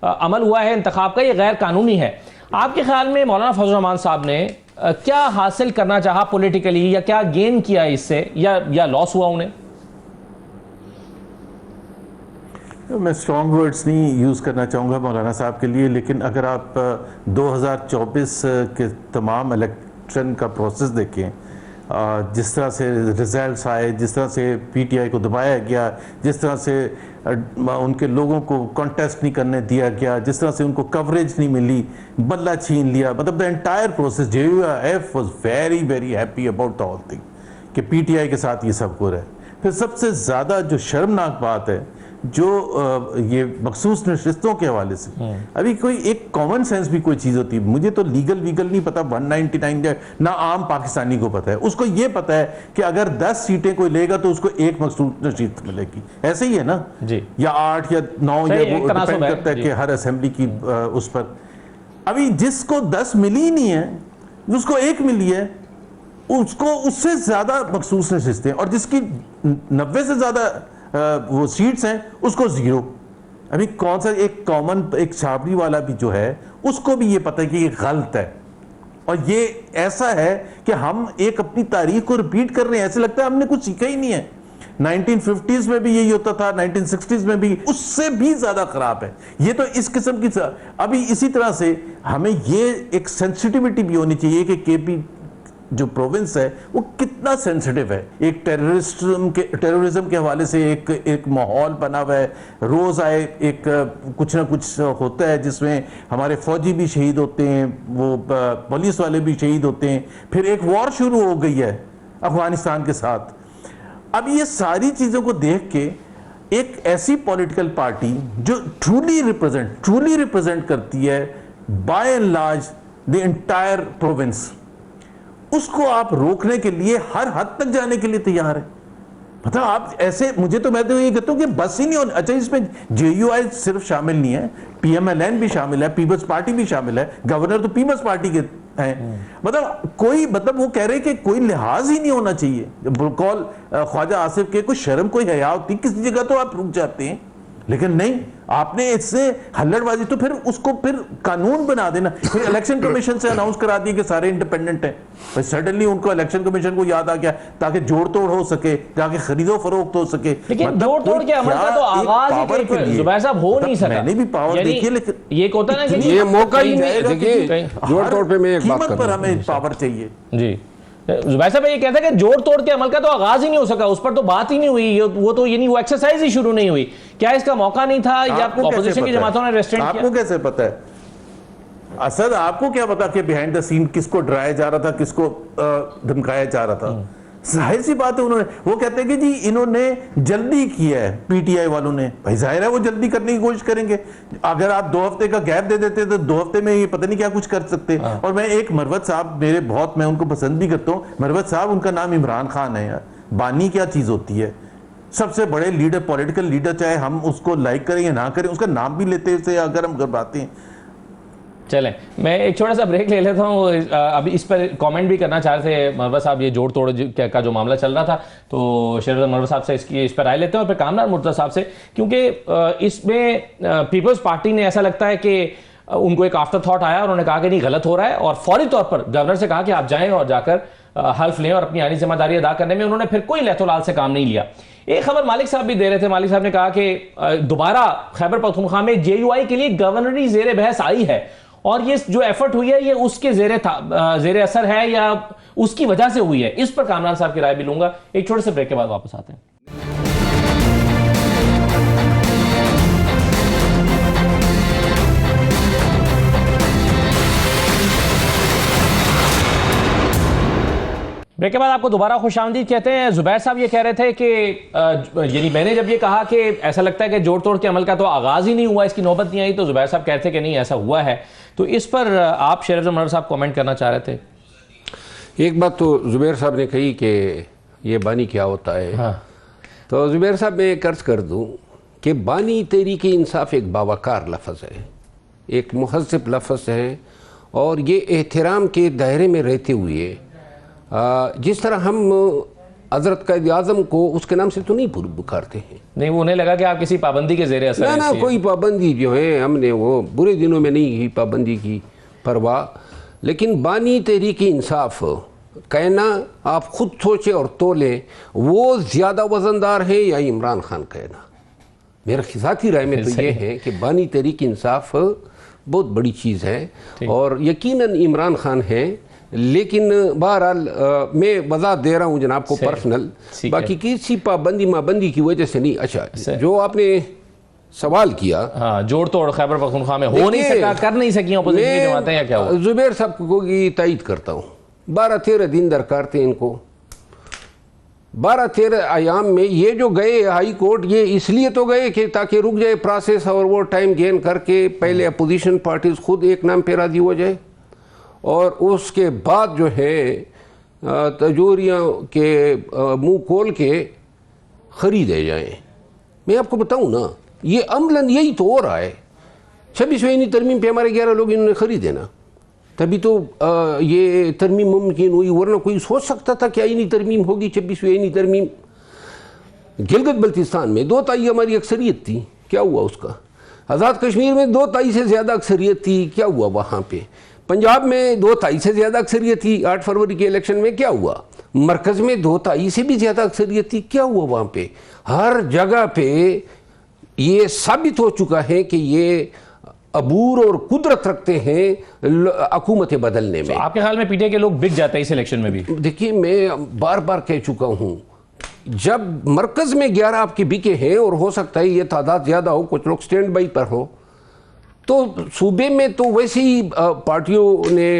अमल हुआ है इंतखाब का ये गैर कानूनी है। आपके ख्याल में मौलाना फजल रहमान साहब ने क्या हासिल करना चाहा पॉलिटिकली, या क्या गेन किया इससे, या लॉस हुआ उन्हें? मैं स्ट्रॉन्ग वर्ड्स नहीं यूज़ करना चाहूँगा मौलाना साहब के लिए, लेकिन अगर आप 2024 के तमाम इलेक्शन का प्रोसेस देखें, जिस तरह से रिजल्ट्स आए, जिस तरह से पीटीआई को दबाया गया, जिस तरह से उनके लोगों को कॉन्टेस्ट नहीं करने दिया गया, जिस तरह से उनको कवरेज नहीं मिली, बदला छीन लिया, मतलब the entire process, JUIF was very very happy about the whole thing कि पीटीआई के साथ ये सब हो रहा है। फिर सबसे ज़्यादा जो शर्मनाक बात है, जो ये मखसूस नशिस्तों के हवाले से, अभी कोई एक कॉमन सेंस भी कोई चीज़ होती है, मुझे तो लीगल नहीं पता, 199 ना आम पाकिस्तानी को पता है, उसको ये पता है कि अगर 10 सीटें कोई लेगा तो उसको एक मखसूस नशिस्त मिलेगी, ऐसे ही है ना जी, या 8 या 9 या वो डिपेंड करता है कि हर असेंबली की उस पर। अभी जिसको 10 मिली ही नहीं है, उसको 1 मिली है, उसको उससे ज़्यादा मखसूस नशिस्तें, और जिसकी 90 से ज़्यादा वो सीट्स हैं उसको 0। अभी कौन सा एक कॉमन, एक छाबड़ी वाला भी जो है उसको भी ये पता है कि ये गलत है, और ये ऐसा है कि हम एक अपनी तारीख को रिपीट कर रहे हैं, ऐसे लगता है हमने कुछ सीखा ही नहीं है। 1950s में भी यही होता था, 1960s में भी, उससे भी ज्यादा खराब है ये तो। इस किस्म की अभी इसी तरह से हमें ये एक सेंसिटिविटी भी होनी चाहिए कि केपी जो प्रोविंस है वो कितना सेंसिटिव है। एक टेररिज्म के हवाले से एक माहौल बना हुआ है, रोज आए एक कुछ ना कुछ होता है जिसमें हमारे फौजी भी शहीद होते हैं, वो पुलिस वाले भी शहीद होते हैं, फिर एक वॉर शुरू हो गई है अफगानिस्तान के साथ। अब ये सारी चीजों को देख के एक ऐसी पॉलिटिकल पार्टी जो ट्रूली रिप्रेजेंट करती है by and large the entire province, उसको आप रोकने के लिए हर हद तक जाने के लिए तैयार है। मतलब आप ऐसे, मैं तो ये कहता हूं कि बस ही नहीं हो। अच्छा, इसमें JUI सिर्फ शामिल नहीं है, PMLN भी शामिल है, पीपल्स पार्टी भी शामिल है, गवर्नर तो पीपल्स पार्टी के हैं। मतलब वो कह रहे कि कोई लिहाज ही नहीं होना चाहिए। कॉल ख्वाजा आसिफ के, कोई शर्म कोई हया होती, किसी जगह तो आप रुक जाते हैं, लेकिन नहीं, आपने इससे हल्लड़बाजी, तो फिर उसको फिर कानून बना देना। फिर इलेक्शन कमीशन से अनाउंस करा दिया कि सारे इंडिपेंडेंट हैं, फिर सडनली उनको इलेक्शन कमीशन को याद आ गया ताकि जोड़ तोड़ हो सके, ताकि खरीदो फरोख्त हो सके। लेकिन जोड़ तोड़ के अमल का तो आगाज ही जुबैर साहब हो नहीं सका। मैंने भी पावर देखी, लेकिन ये होता ना कि ये मौका ही नहीं। देखिए, जोड़ तोड़ पे मैं एक बात कीमत पर हमें पावर चाहिए जी। जुबैर साहब ये कहते हैं कि जोड़ तोड़ के अमल का तो आगाज ही नहीं हो सका, उस पर तो बात ही नहीं हुई, वो तो यानी वो एक्सरसाइज ही शुरू नहीं हुई। क्या इसका मौका नहीं था, या ऑपोजिशन की जमातों ने रेस्ट्रेंट किया? आपको कैसे पता है असद? आपको क्या पता कि बिहाइंड द सीन किसको डराया जा रहा था, किसको धमकाया जा रहा था? जाहिर सी बात है, वो कहते हैं कि जी इन्होंने जल्दी किया है, पीटीआई वालों ने। भाई जाहिर है वो जल्दी करने की कोशिश करेंगे। अगर आप 2 हफ्ते का गैप दे देते तो 2 हफ्ते में ये पता नहीं क्या कुछ कर सकते। और मैं एक मरवत साहब, मैं उनको पसंद भी करता हूँ, मरवत साहब, उनका नाम इमरान खान है यार। बानी क्या चीज होती है? सबसे बड़े लीडर, पॉलिटिकल लीडर, चाहे हम उसको लाइक करें या ना करें, उसका नाम भी लेते से अगर हम घबराते हैं। चलें, मैं एक छोटा सा ब्रेक ले लेता हूँ। अभी इस पर कमेंट भी करना चाह रहे थे मरवत साहब, ये जोड़ तोड़ का जो मामला चल रहा था, तो शेर मरवत साहब से इस पर राय लेते हैं, और फिर कामरान मुर्तज़ा साहब से, क्योंकि इसमें पीपल्स पार्टी ने ऐसा लगता है कि उनको एक आफ्टर थॉट आया और उन्होंने कहा कि नहीं गलत हो रहा है, और फौरी तौर पर गवर्नर से कहा कि आप जाएं और जाकर हल्फ लें और अपनी आनी जिम्मेदारी अदा करने में उन्होंने फिर कोई लहतोलाल से काम नहीं लिया। एक खबर मालिक साहब भी दे रहे थे, मालिक साहब ने कहा कि दोबारा खैबर पख्तूनख्वा में JUI के लिए गवर्नरी जेर बहस आई है, और ये जो एफर्ट हुई है ये उसके जेर असर है या उसकी वजह से हुई है। इस पर कामरान साहब की राय भी लूंगा। एक छोटे से ब्रेक के बाद वापस आते हैं। ब्रेक के बाद आपको दोबारा खुशामदीद कहते हैं। जुबैर साहब ये कह रहे थे कि यानी मैंने जब ये कहा कि ऐसा लगता है कि जोड़ तोड़ के अमल का तो आगाज ही नहीं हुआ, इसकी नौबत नहीं आई, तो जुबैर साहब कहते थे कि नहीं ऐसा हुआ है। तो इस पर आप शेर अफजल मनवर साहब कमेंट करना चाह रहे थे। एक बात तो जुबैर साहब ने कही कि ये बानी क्या होता है। हाँ। तो जुबैर साहब मैं एक अर्ज कर दूं कि बानी तहरीक इंसाफ एक बावकार लफ्ज़ है, एक मुहज़्ज़ब लफ्ज़ है, और ये एहतराम के दायरे में रहते हुए जिस तरह हम हज़रत क़ायद आज़म को उसके नाम से तो नहीं पुकारते हैं। नहीं, वो उन्हें लगा कि आप किसी पाबंदी के ज़ेरे असर ना कोई पाबंदी जो है, हमने वो बुरे दिनों में नहीं की पाबंदी की परवाह, लेकिन बानी तहरीक इंसाफ कहना आप खुद सोचें और तोलें, वो ज़्यादा वज़नदार है या इमरान खान कहना? मेरा ज़ाती राय में तो ये है कि बानी तहरीक इंसाफ बहुत बड़ी चीज़ है और यकीनन इमरान खान है, लेकिन बहरहाल मैं वज़ाहत दे रहा हूँ जनाब को पर्सनल, बाकी किसी पाबंदी की वजह से नहीं। अच्छा, जो आपने सवाल किया, हाँ, जोड़ तोड़ खैबर पख्तूनख्वा में हो नहीं सका, कर नहीं सकी अपोजिशन की जमातें, या क्या हुआ? जुबैर साहब को की तायद करता हूँ, 12-13 दिन दरकार थे इनको। 12-13 आयाम में ये जो गए हाई कोर्ट, ये इसलिए तो गए कि ताकि रुक जाए प्रोसेस और वो टाइम गेन करके पहले अपोजिशन पार्टीज खुद एक नाम पे राजी हो जाए और उसके बाद जो है तजोरियाँ के मुंह खोल के ख़रीदे जाएं। मैं आपको बताऊं ना, ये अमलन यही तो हो रहा है। 26वीं तरमीम पे हमारे 11 लोग इन्होंने ख़रीदे ना, तभी तो ये तरमीम मुमकिन हुई, वरना कोई सोच सकता था कि आईनी तरमीम होगी 26वीं तरमीम। गिलगित बल्तिस्तान में 2 ताई हमारी अक्सरियत थी, क्या हुआ उसका? आज़ाद कश्मीर में 2 ताई से ज़्यादा अक्सरियत थी, क्या हुआ वहाँ पे? पंजाब में 2 ताई से ज़्यादा अक्सरियत थी 8 फरवरी के इलेक्शन में, क्या हुआ? मरकज़ में 2 ताई से भी ज़्यादा अक्सरियत थी, क्या हुआ वहाँ पे? हर जगह पे ये साबित हो चुका है कि ये अबूर और कुदरत रखते हैं हुकूमतें बदलने में। आपके ख्याल में पीटीआई के लोग बिक जाते हैं इस इलेक्शन में भी? देखिए, मैं बार बार कह चुका हूँ, जब मरकज़ में 11 आपके बिके हैं और हो सकता है ये तादाद ज़्यादा हो, कुछ लोग स्टैंड बाई पर हो, तो सूबे में तो वैसे ही पार्टियों ने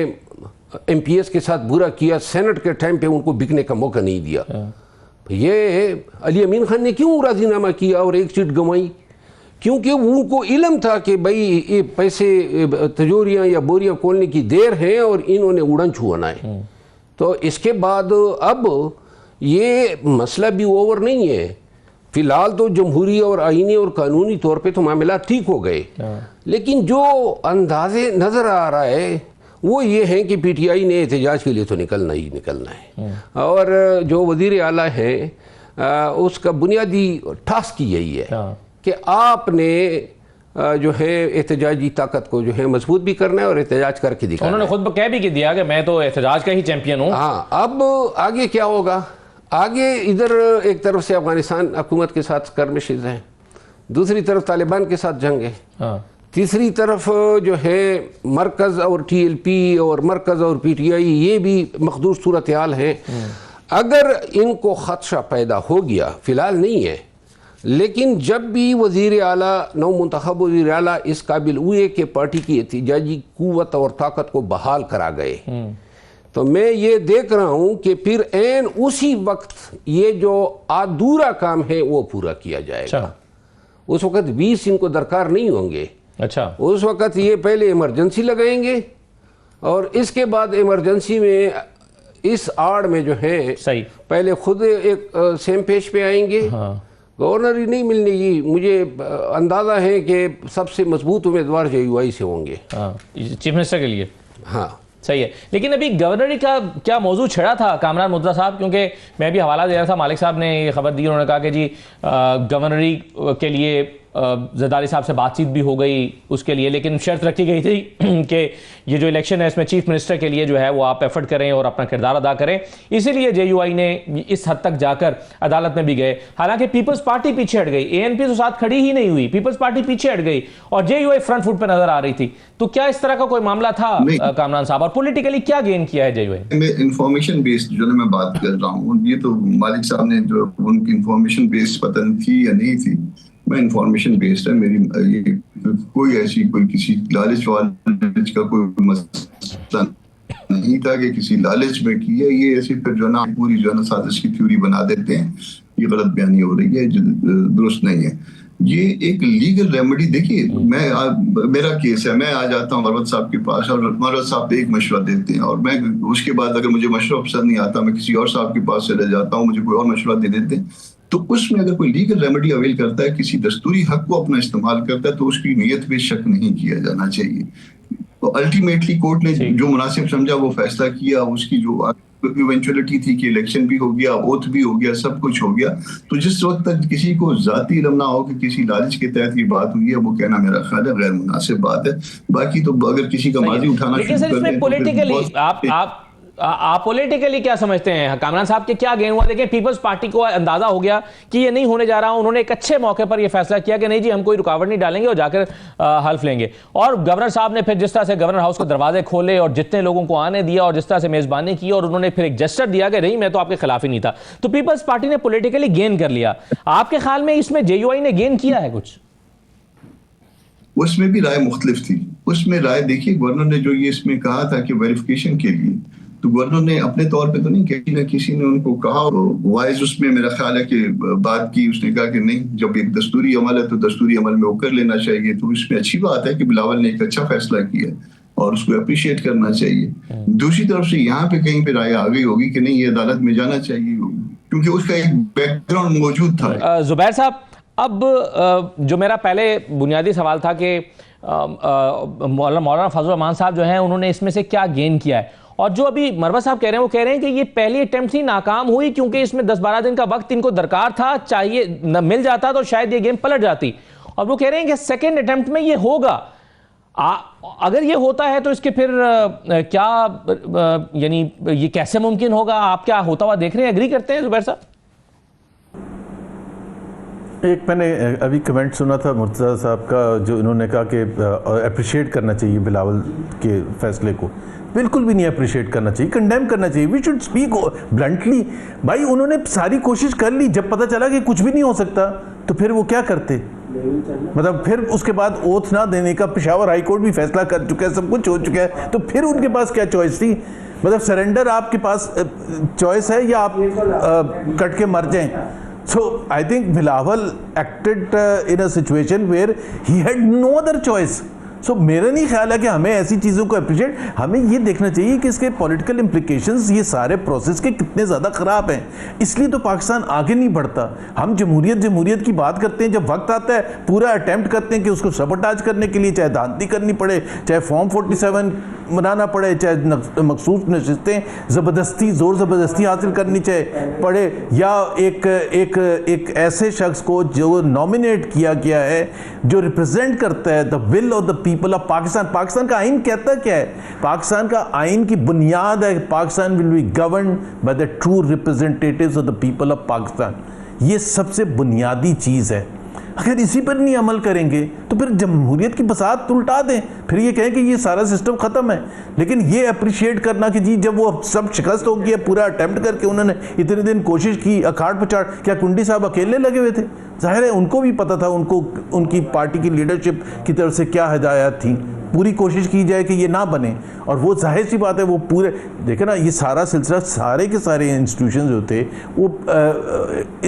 एमपीएस के साथ बुरा किया, सेनेट के टाइम पे उनको बिकने का मौका नहीं दिया। ये अली अमीन खान ने क्यों राजीनामा किया और एक सीट गंवाई? क्योंकि उनको इल्म था कि भाई ये पैसे तिजोरियाँ या बोरियाँ खोलने की देर है और इन्होंने उड़न छुआना है। तो इसके बाद अब ये मसला भी ओवर नहीं है। फिलहाल तो जमहूरी और आईनी और कानूनी तौर पे तो मामला ठीक हो गए, लेकिन जो अंदाजे नज़र आ रहा है वो ये है कि पीटीआई ने एहतजाज के लिए तो निकलना ही निकलना है। और जो वज़ीर आला है उसका बुनियादी टास्क ही यही है कि आपने जो है एहतजाजी ताकत को जो है मजबूत भी करना है और एहतजाज करके दिखाना। उन्होंने खुद कह भी दिया कि मैं तो एहतजाज का ही चैंपियन हूँ। हाँ, अब आगे क्या होगा? आगे इधर एक तरफ से अफगानिस्तान हुकूमत के साथ कर्मशिज है, दूसरी तरफ तालिबान के साथ जंग है, तीसरी तरफ जो है मरकज़ और टीएलपी और मरकज़ और पीटीआई, ये भी मखदूर सूरत हाल है। अगर इनको खदशा पैदा हो गया, फिलहाल नहीं है, लेकिन जब भी वज़ीर आला नौ मुंतखब वज़ीर आला इस काबिल हुए कि पार्टी की एहतजाजी कुव्वत और ताकत को बहाल करा गए, तो मैं ये देख रहा हूँ कि फिर ऐन उसी वक्त ये जो अधूरा काम है वो पूरा किया जाएगा। उस वक्त 20 इनको दरकार नहीं होंगे। अच्छा, उस वक्त ये पहले इमरजेंसी लगाएंगे और इसके बाद इमरजेंसी में इस आड़ में जो है सही पहले खुद एक सेम पेज पे आएंगे। गवर्नर ही नहीं मिलने की मुझे अंदाज़ा है कि सबसे मजबूत उम्मीदवार जेयूआई से होंगे चीफ मिनिस्टर के लिए। हाँ, सही है। लेकिन अभी गवर्नरी का क्या मौजू छिड़ा था कामरान मुद्रा साहब? क्योंकि मैं भी हवाला दे रहा था, मालिक साहब ने ये खबर दी, उन्होंने कहा कि जी गवर्नरी के लिए जरदारी साहब से बातचीत भी हो गई उसके लिए, लेकिन शर्त रखी गई थी कि ये जो इलेक्शन है इसमें चीफ मिनिस्टर के लिए जो है वो आप एफर्ट करें और अपना किरदार अदा करें। इसीलिए जेयूआई ने इस हद तक जाकर अदालत में भी गए। हालांकि पीपल्स पार्टी पीछे हट गई, एएनपी तो साथ खड़ी ही नहीं हुई, पीपल्स पार्टी पीछे हट गई और जेयूआई फ्रंट फुट पर नजर आ रही थी। तो क्या इस तरह का कोई मामला था कामरान साहब, और पॉलिटिकली क्या गेन किया है जेयूआई? मैं इंफॉर्मेशन बेस्ड जो मैं बात कर रहा हूँ, ये तो मालिक साहब ने जो उनकी इंफॉर्मेशन बेस्ड पता नहीं थी या नहीं थी, मैं इंफॉर्मेशन बेस्ड है मेरी, ये कोई ऐसी कोई किसी लालच वालच का कोई मसला नहीं था कि किसी लालच में की है। ये ऐसे फिर जो ना पूरी जो ना साजिश की थ्योरी बना देते हैं, ये गलत बयानी हो रही है, दुरुस्त नहीं है। ये एक लीगल रेमेडी, देखिए मेरा केस है, मैं आ जाता हूँ मरवत साहब के पास और मरवत साहब एक मशवरा देते हैं और मैं उसके बाद अगर मुझे मशवरा पसंद नहीं आता मैं किसी और साहब के पास चले जाता हूँ, मुझे कोई और मशवरा दे देते हैं। तो उसमें अगर कोई लीगल रेमेडी अवेल करता है, किसी दस्तूरी हक को अपना इस्तेमाल करता है, तो उसकी नीयत पे शक नहीं किया जाना चाहिए। तो अल्टीमेटली कोर्ट ने जो मुनासिब समझा वो फैसला किया, उसकी जो इवेंचुअलिटी थी कि इलेक्शन भी हो गया, ओथ भी हो गया, सब कुछ हो गया। तो जिस वक्त तक किसी को जाती इल्म ना हो कि किसी लालच के तहत ये बात हुई है, वो कहना मेरा ख्याल है गैर मुनासिब बात है। बाकी तो अगर किसी का माजी उठाना शुरू कर दें, पॉलिटिकली आप आप पॉलिटिकली क्या समझते हैं कामरान साहब के क्या गेन हुआ? देखें, पीपल्स पार्टी को अंदाजा हो गया कि ये नहीं होने जा रहा। उन्होंने एक अच्छे मौके पर यह फैसला किया कि नहीं जी, हम कोई रुकावट नहीं डालेंगे और जाकर हल्फ लेंगे। और गवर्नर साहब ने फिर जिस तरह से गवर्नर हाउस के दरवाजे खोले और जितने लोगों को आने दिया और जिस तरह से मेजबानी की, और उन्होंने फिर एक जेस्चर दिया कि नहीं, मैं तो आपके खिलाफ ही नहीं था, तो पीपल्स पार्टी ने पॉलिटिकली गेन कर लिया। आपके ख्याल में इसमें JUI ने गेन किया है कुछ? उसमें भी राय मुख्तलिफ थी। उसमें राय देखिए, गवर्नर ने जो ये इसमें कहा था कि वेरिफिकेशन के लिए, तो गवर्नर ने अपने तौर पे तो नहीं, किसी न किसी ने उनको कहा, वाइज उसमें मेरा ख्याल है कि बात की, उसने कहा कि नहीं, जब एक दस्तूरी अमल है तो दस्तूरी अमल में वो कर लेना चाहिए। तो इसमें अच्छी बात है कि बिलावल ने एक अच्छा फैसला किया और उसको अप्रिशिएट करना चाहिए। दूसरी तरफ से यहाँ पे कहीं पे राय आ गई होगी कि नहीं, ये अदालत में जाना चाहिए, क्योंकि उसका एक बैकग्राउंड मौजूद था। जुबैर साहब, अब जो मेरा पहले बुनियादी सवाल था कि मौलाना फजल रहमान साहब जो हैं, उन्होंने इसमें से क्या गेन किया है? और जो अभी मरवा साहब कह रहे हैं, वो कह रहे हैं कि ये पहली अटेम्प्ट ही नाकाम हुई क्योंकि इसमें 10-12 दिन का वक्त इनको दरकार था, चाहिए न मिल जाता तो शायद ये गेम पलट जाती। और वो कह रहे हैं कि सेकेंड अटेम्प्ट में ये होगा। अगर ये होता है तो इसके फिर क्या, यानी ये कैसे मुमकिन होगा? आप क्या होता हुआ देख रहे हैं? एग्री करते हैं जुबैर साहब? एक मैंने अभी कमेंट सुना था मुर्तज़ा साहब का, जो इन्होंने कहा कि अप्रिशिएट करना चाहिए बिलावल के फैसले को। बिल्कुल भी नहीं अप्रिशिएट करना चाहिए, कंडेम करना चाहिए। We should speak bluntly. भाई, उन्होंने सारी कोशिश कर ली, जब पता चला कि कुछ भी नहीं हो सकता तो फिर वो क्या करते? मतलब फिर उसके बाद ओथ ना देने का पेशावर हाई कोर्ट भी फैसला कर चुका है, सब कुछ हो चुका है, तो फिर उनके पास क्या चॉइस थी? मतलब सरेंडर आपके पास चॉइस है या आप कट के मर जाएं? So I think Bilawal acted in a situation where he had no other choice. सो मेरा नहीं ख्याल है कि हमें ऐसी चीज़ों को अप्रिशिएट, हमें ये देखना चाहिए कि इसके पॉलिटिकल इम्प्लिकेशंस ये सारे प्रोसेस के कितने ज़्यादा ख़राब हैं। इसलिए तो पाकिस्तान आगे नहीं बढ़ता। हम जमहूरियत की बात करते हैं, जब वक्त आता है पूरा अटैम्प्ट करते हैं कि उसको सबटाज करने के लिए चाहे धांधली करनी पड़े, चाहे फॉर्म 47 बनाना पड़े, चाहे मखसूस नशिस्तें ज़बरदस्ती ज़ोर ज़बरदस्ती हासिल करनी पड़े, या एक ऐसे शख्स को जो नॉमिनेट किया गया है, जो रिप्रेजेंट करता है the will of the people of Pakistan. Pakistan का आइन कहता क्या है? पाकिस्तान का आइन की बुनियाद है Pakistan will be governed by the true representatives of the people of Pakistan. ये सबसे बुनियादी चीज़ है। अगर इसी पर नहीं अमल करेंगे तो फिर जमहूरियत की बसात उल्टा दें, फिर ये कहें कि ये सारा सिस्टम ख़त्म है। लेकिन ये अप्रिशिएट करना कि जी जब वो सब शिकस्त हो गया, पूरा अटैम्प्ट करके उन्होंने इतने दिन कोशिश की, अखाड़ पछाड़, क्या कुंडी साहब अकेले लगे हुए थे? जाहिर है उनको भी पता था, उनको उनकी पार्टी की लीडरशिप की तरफ से क्या हिदायत थी। पूरी कोशिश की जाए कि ये ना बने, और वो जाहिर सी बात है वो पूरे देखे ना, ये सारा सिलसिला सारे के सारे इंस्टीट्यूशन जो थे वो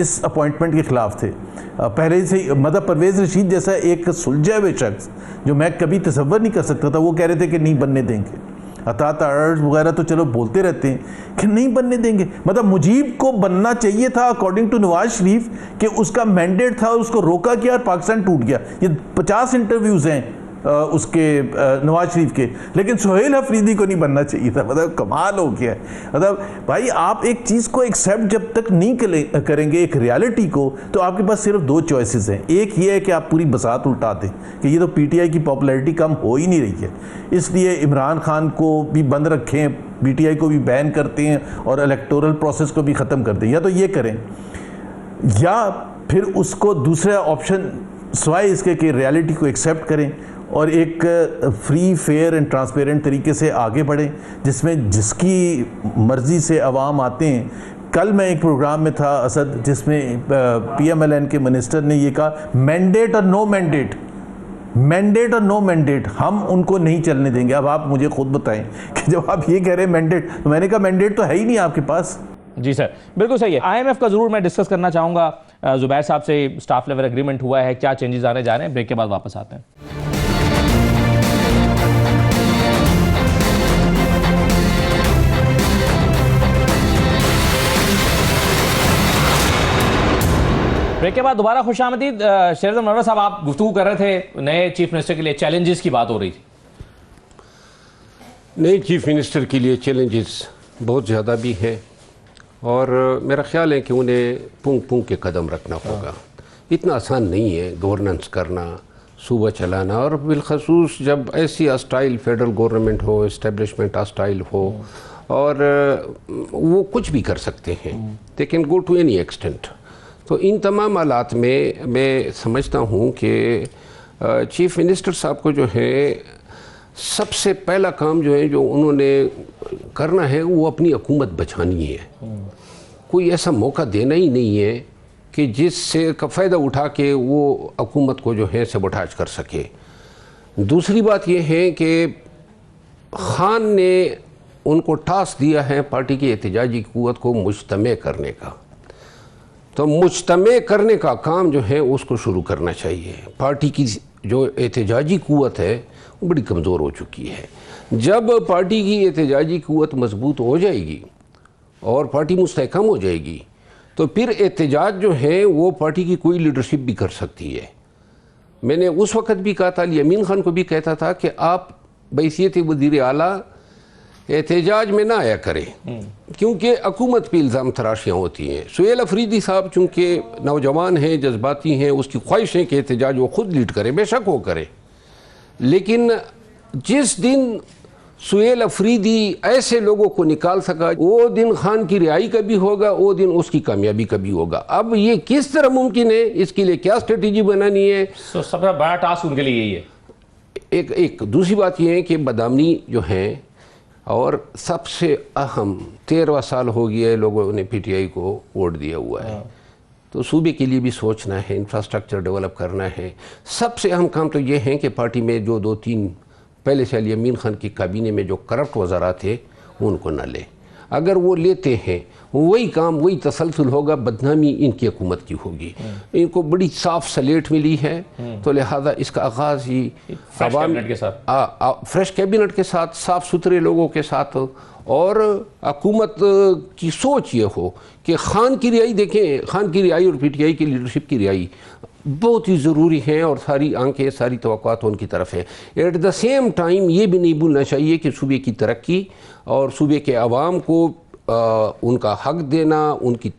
इस अपॉइंटमेंट के ख़िलाफ़ थे पहले से। मतलब परवेज़ रशीद जैसा एक सुलझे हुए शख्स जो मैं कभी तसव्वुर नहीं कर सकता था, वो कह रहे थे कि नहीं बनने देंगे। अतात अर्ज वगैरह तो चलो बोलते रहते हैं कि नहीं बनने देंगे। मतलब मुजीब को बनना चाहिए था अकॉर्डिंग टू नवाज शरीफ, कि उसका मैंडेट था, उसको रोका गया और पाकिस्तान टूट गया। ये 50 इंटरव्यूज़ हैं उसके नवाज शरीफ के, लेकिन सुहेल अफरीदी को नहीं बनना चाहिए था। मतलब कमाल हो गया है। मतलब भाई आप एक चीज़ को एक्सेप्ट जब तक नहीं करेंगे, एक रियलिटी को, तो आपके पास सिर्फ दो चॉइसेस हैं। एक ये है कि आप पूरी बसात उल्टा दें कि ये तो PTI की पॉपुलैरिटी कम हो ही नहीं रही है, इसलिए इमरान खान को भी बंद रखें, PTI को भी बैन करते हैं और इलेक्टोरल प्रोसेस को भी ख़त्म कर दें। या तो ये करें, या फिर उसको दूसरा ऑप्शन सिवाय इसके कि रियलिटी को एक्सेप्ट करें और एक फ्री फेयर एंड ट्रांसपेरेंट तरीके से आगे बढ़ें, जिसमें जिसकी मर्ज़ी से अवाम आते हैं। कल मैं एक प्रोग्राम में था असद, जिसमें PMLN के मिनिस्टर ने ये कहा मैंडेट और नो मैंडेट, मैंडेट और नो मैंडेट हम उनको नहीं चलने देंगे। अब आप मुझे खुद बताएं कि जब आप ये कह रहे हैं मैंडेट, तो मैंने कहा मैंडेट तो है ही नहीं आपके पास। जी सर, बिल्कुल सही है। IMF का ज़रूर मैं डिस्कस करना चाहूँगा। जुबैर साहब से स्टाफ लेवल एग्रीमेंट हुआ है, क्या चेंजेस आने जा रहे हैं? ब्रेक के बाद वापस आते हैं। ब्रेक के बाद दोबारा खुशामदीद। शेर मरवा साहब, आप गुफ्तगू कर रहे थे नए चीफ मिनिस्टर के लिए चैलेंजेस की बात हो रही थी। नए चीफ मिनिस्टर के लिए चैलेंजेस बहुत ज़्यादा भी हैं, और मेरा ख्याल है कि उन्हें पुंग पुंग के कदम रखना होगा। इतना आसान नहीं है गवर्नेंस करना, सूबा चलाना, और बिलखसूस जब ऐसी अस्टाइल फेडरल गवर्नमेंट हो, इस्टेब्लिशमेंट अस्टाइल हो, और वो कुछ भी कर सकते हैं, they can go to any extent. तो इन तमाम हालात में मैं समझता हूँ कि चीफ मिनिस्टर साहब को जो है सबसे पहला काम जो है जो उन्होंने करना है वो अपनी हुकूमत बचानी है। कोई ऐसा मौका देना ही नहीं है कि जिससे का फ़ायदा उठा के वो हुकूमत को जो है सबोटाज कर सके। दूसरी बात ये है कि खान ने उनको टास्क दिया है पार्टी की एहतजाजी क़ुव्वत को मुज्तमे करने का, तो मुज्तमे करने का काम जो है उसको शुरू करना चाहिए। पार्टी की जो एहतजाजी क़ुव्वत है वो बड़ी कमज़ोर हो चुकी है। जब पार्टी की एहतजाजी क़ुव्वत मजबूत हो जाएगी और पार्टी मुस्तहकम हो जाएगी तो फिर एहतजाज जो है वो पार्टी की कोई लीडरशिप भी कर सकती है। मैंने उस वक़्त भी कहा था, यमीन खान को भी कहता था कि आप बैसियत वज़ीर आला एहतजाज में ना आया करें क्योंकि हुकूमत पे इल्ज़ाम तराशियाँ होती हैं। सुहेल अफरीदी साहब चूँकि नौजवान हैं, जज्बाती हैं, उसकी ख्वाहिश है कि एहतजाज वो खुद लीड करे, बेशक वो करे, लेकिन जिस दिन सुहेल अफरीदी ऐसे लोगों को निकाल सका वो दिन खान की रिहाई का भी होगा, वो दिन उसकी कामयाबी का भी होगा। अब ये किस तरह मुमकिन है, इसके लिए क्या स्ट्रेटेजी बनानी है, तो सबसे बड़ा टास्क उनके लिए यही है। एक दूसरी बात यह है कि बदामनी जो है और सबसे अहम 13वां साल हो गया है लोगों ने पीटीआई को वोट दिया हुआ है, तो सूबे के लिए भी सोचना है, इंफ्रास्ट्रक्चर डेवलप करना है। सबसे अहम काम तो ये है कि पार्टी में जो 2-3 पहले से यमीन खान की काबीने में जो करप्ट वज़रा थे उनको न ले। अगर वो लेते हैं वही काम वही तसलसल होगा, बदनामी इनकी हुकूमत की होगी। इनको बड़ी साफ सलेट मिली है, तो लिहाजा इसका आगाज़ ही फ्रेश कैबिनेट के साथ, साफ़ सुथरे लोगों के साथ, और हुकूमत की सोच ये हो कि खान की रिहाई देखें, खान की रिहाई और पीटीआई की लीडरशिप की रिहाई बहुत ही ज़रूरी है और सारी आंखें सारी तवक्कुआत उनकी तरफ है। एट द सेम टाइम ये भी नहीं भूलना चाहिए कि सूबे की तरक्की और सूबे के अवाम को उनका हक देना, उनकी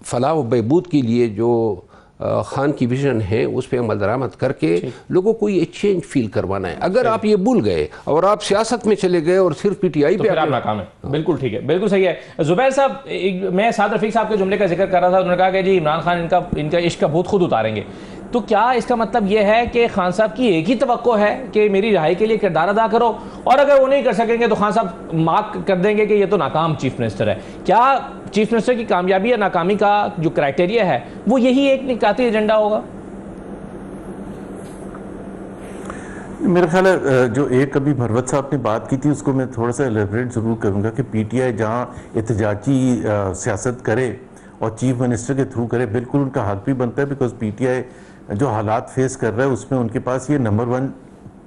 फलाह व बहबूद के लिए जो खान की विजन है उस पर अमल दरामद करके लोगों को ये चेंज फील करवाना है। अगर आप ये भूल गए और आप सियासत में चले गए और सिर्फ पीटीआई तो पे फिर आप नाकाम है। बिल्कुल ठीक है, बिल्कुल सही है। जुबैर साहब, मैं साद रफीक साहब के जुमले का जिक्र कर रहा था, उन्होंने कहा कि जी इमरान खान इनका इश्क का भूत खुद उतारेंगे। तो क्या इसका मतलब यह है कि खान साहब की एक ही तवक्को है कि मेरी रिहाई के लिए किरदार अदा करो, और अगर वो नहीं कर सकेंगे तो खान साहब मार्क कर देंगे कि ये तो नाकाम चीफ मिनिस्टर है? क्या चीफ मिनिस्टर की कामयाबी या नाकामी का जो क्राइटेरिया है वो यही एक निकाती एजेंडा होगा? मेरा ख्याल है जो एक अभी भरवत साहब ने बात की थी उसको मैं थोड़ा सा एलेबरेट ज़रूर करूँगा कि पीटीआई जहाँ एहतजाजी सियासत करे और चीफ मिनिस्टर के थ्रू करे, बिल्कुल उनका हक भी बनता है, बिकॉज पीटीआई जो हालात फेस कर रहा है उसमें उनके पास ये नंबर 1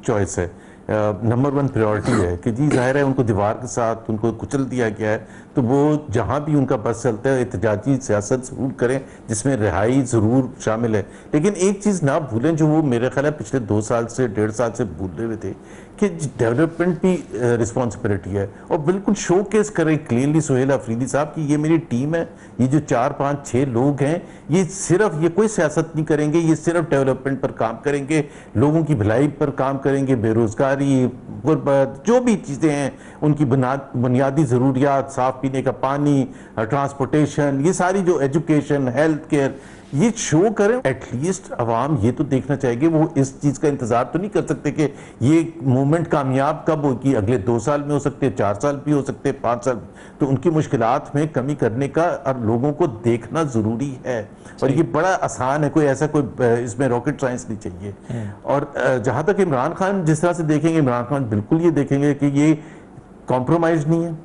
चॉइस है, नंबर 1 प्रायोरिटी है कि जी जाहिर है उनको दीवार के साथ उनको कुचल दिया गया है, तो वो जहाँ भी उनका बस चलता है एहतजाजी सियासत ज़रूर करें जिसमें रिहाई ज़रूर शामिल है। लेकिन एक चीज़ ना भूलें जो वो मेरे ख्याल है पिछले 2 साल से 1.5 साल से भूले हुए थे कि डेवलपमेंट भी रिस्पॉन्सिबिलिटी है, और बिल्कुल शो केस करें क्लियरली सुहेल अफरीदी साहब की ये मेरी टीम है, ये जो 4, 5, 6 लोग हैं ये सिर्फ ये कोई सियासत नहीं करेंगे, ये सिर्फ डेवलपमेंट पर काम करेंगे, लोगों की भलाई पर काम करेंगे, बेरोजगारी, गुर्बत, जो भी चीज़ें हैं उनकी बुनियादी ज़रूरियात, साफ पीने का पानी, ट्रांसपोर्टेशन, ये सारी जो एजुकेशन, हेल्थ केयर, ये शो करें। एटलीस्ट अवाम ये तो देखना चाहिए, वो इस चीज़ का इंतज़ार तो नहीं कर सकते कि ये मूवमेंट कामयाब कब होगी, अगले 2 साल में हो सकते, 4 साल भी हो सकते, 5 साल। तो उनकी मुश्किलात में कमी करने का और लोगों को देखना ज़रूरी है, और ये बड़ा आसान है, कोई ऐसा कोई इसमें रॉकेट साइंस नहीं चाहिए। और जहाँ तक इमरान खान जिस तरह से देखेंगे, इमरान खान बिल्कुल ये देखेंगे कि ये कॉम्प्रोमाइज़ नहीं है,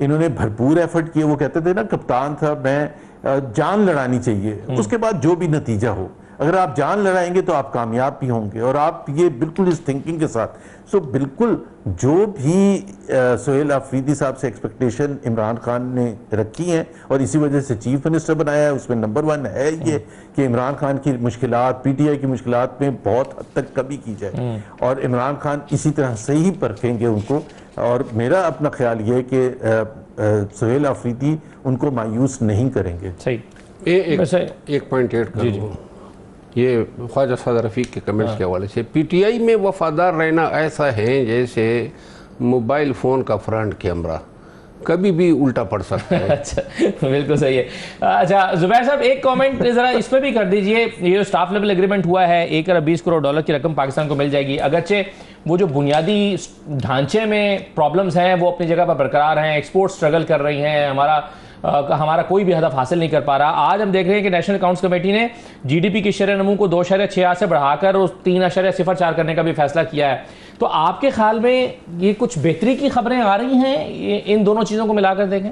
इन्होंने भरपूर एफर्ट किए। वो कहते थे ना, कप्तान था मैं, जान लड़ानी चाहिए, उसके बाद जो भी नतीजा हो, अगर आप जान लड़ाएंगे तो आप कामयाब भी होंगे, और आप ये बिल्कुल इस थिंकिंग के साथ। सो बिल्कुल जो भी सुहेल अफरीदी साहब से एक्सपेक्टेशन इमरान खान ने रखी हैं और इसी वजह से चीफ मिनिस्टर बनाया है, उसमें नंबर 1 है ये कि इमरान खान की मुश्किलात, पीटीआई की मुश्किलात में बहुत हद तक कमी की जाए, और इमरान खान इसी तरह से ही परखेंगे उनको। और मेरा अपना ख्याल ये है कि सुहेल अफरीदी उनको मायूस नहीं करेंगे। सही। एक पॉइंट ऐड करूँ, ये ख्वाजा साद रफीक के कमेंट्स के हवाले से, पीटीआई में वफादार रहना ऐसा है जैसे मोबाइल फ़ोन का फ्रंट कैमरा कभी भी उल्टा पड़ सकता है। अच्छा, बिल्कुल सही है। अच्छा जुबैर साहब, एक कमेंट ज़रा इस पर भी कर दीजिए। ये जो स्टाफ लेवल एग्रीमेंट हुआ है, 1 अरब 20 करोड़ डॉलर की रकम पाकिस्तान को मिल जाएगी, अगरचे वो जो बुनियादी ढांचे में प्रॉब्लम्स हैं वो अपनी जगह पर बरकरार हैं, एक्सपोर्ट स्ट्रगल कर रही हैं, हमारा कोई भी हदफ हासिल नहीं कर पा रहा। आज हम देख रहे हैं कि नेशनल अकाउंट्स कमेटी ने जीडीपी की शरह नमू को 2.68 से बढ़ाकर उस 3.04 करने का भी फैसला किया है। तो आपके ख्याल में ये कुछ बेहतरी की खबरें आ रही हैं इन दोनों चीज़ों को मिलाकर देखें?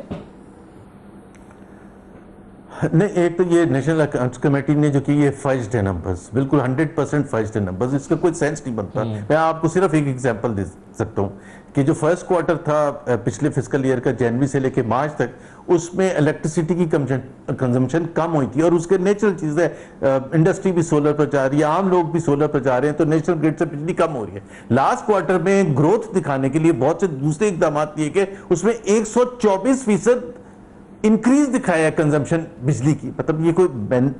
नहीं, एक तो ये नेशनल अकाउंट्स कमेटी ने जो कि ये फर्ज्ड है नंबर्स, बिल्कुल 100% फर्ज्ड है नंबर्स, इसका कोई सेंस नहीं बनता। मैं आपको सिर्फ एक एग्जांपल दे सकता हूँ कि जो फर्स्ट क्वार्टर था पिछले फिस्कल ईयर का, जनवरी से लेकर मार्च तक, उसमें इलेक्ट्रिसिटी की कंजम्पशन कम हुई थी। और उसके नेचुरल चीज़ है, इंडस्ट्री भी सोलर पर जा रही है, आम लोग भी सोलर पर जा रहे हैं, तो नेशनल ग्रिड से बिजली कम हो रही है। लास्ट क्वार्टर में ग्रोथ दिखाने के लिए बहुत से दूसरे इकदाम लिए गए, उसमें 124% इंक्रीज दिखाया है कंजम्पशन बिजली की। मतलब ये कोई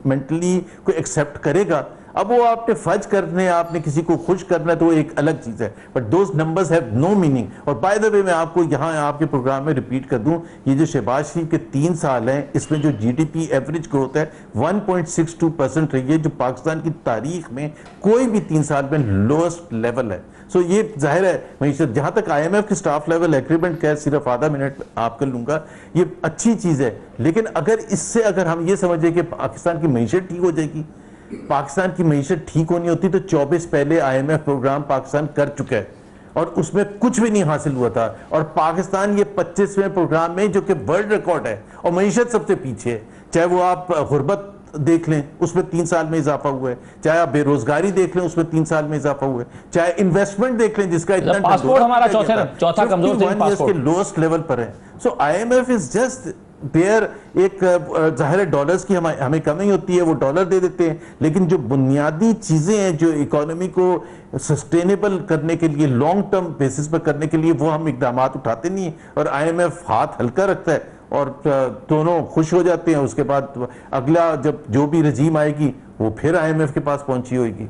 मेंटली कोई एक्सेप्ट करेगा? अब वो आपने फर्ज करने, आपने किसी को खुश करना, तो एक अलग चीज है, but those numbers have no meaning. और बाय द वे मैं आपको यहाँ आपके प्रोग्राम में रिपीट कर दूं, ये जो शहबाज शरीफ के 3 साल हैं, इसमें जो जीडीपी एवरेज ग्रोथ है 1.62% रही है, जो पाकिस्तान की तारीख में कोई भी 3 साल में लोएस्ट लेवल है। सो ये जाहिर है मईशत, जहां तक IMF की स्टाफ लेवल एग्रीमेंट का सिर्फ आधा मिनट आपको लूंगा, ये अच्छी चीज है, लेकिन अगर हम ये समझे कि पाकिस्तान की मईशत ठीक हो जाएगी, पाकिस्तान की मईशत ठीक होनी होती तो 24 पहले IMF प्रोग्राम पाकिस्तान कर चुका है और उसमें कुछ भी नहीं हासिल हुआ था। और पाकिस्तान ये 25वें प्रोग्राम में, जो कि वर्ल्ड रिकॉर्ड है, और मईशत सबसे पीछे है। चाहे वो आप गुर्बत देख लें, उसमें 3 साल में इजाफा हुआ है, चाहे आप बेरोजगारी देख लें, उसमें 3 साल में इजाफा हुआ है, चाहे इन्वेस्टमेंट देख लें, जिसका इतना पासपोर्ट हमारा चौथा कमजोर के लोएस्ट लेवल पर है। सो IMF इज जस्ट देयर। एक जाहिर डॉलर्स की हमें कमी होती है, वो डॉलर दे देते हैं, लेकिन जो बुनियादी चीजें हैं जो इकोनॉमी को सस्टेनेबल करने के लिए, लॉन्ग टर्म बेसिस पर करने के लिए, वो हम इकदाम उठाते नहीं है। और IMF हाथ हल्का रखता है और दोनों खुश हो जाते हैं। उसके बाद अगला जब जो भी रजीम आएगी वो फिर IMF के पास पहुंची होगी।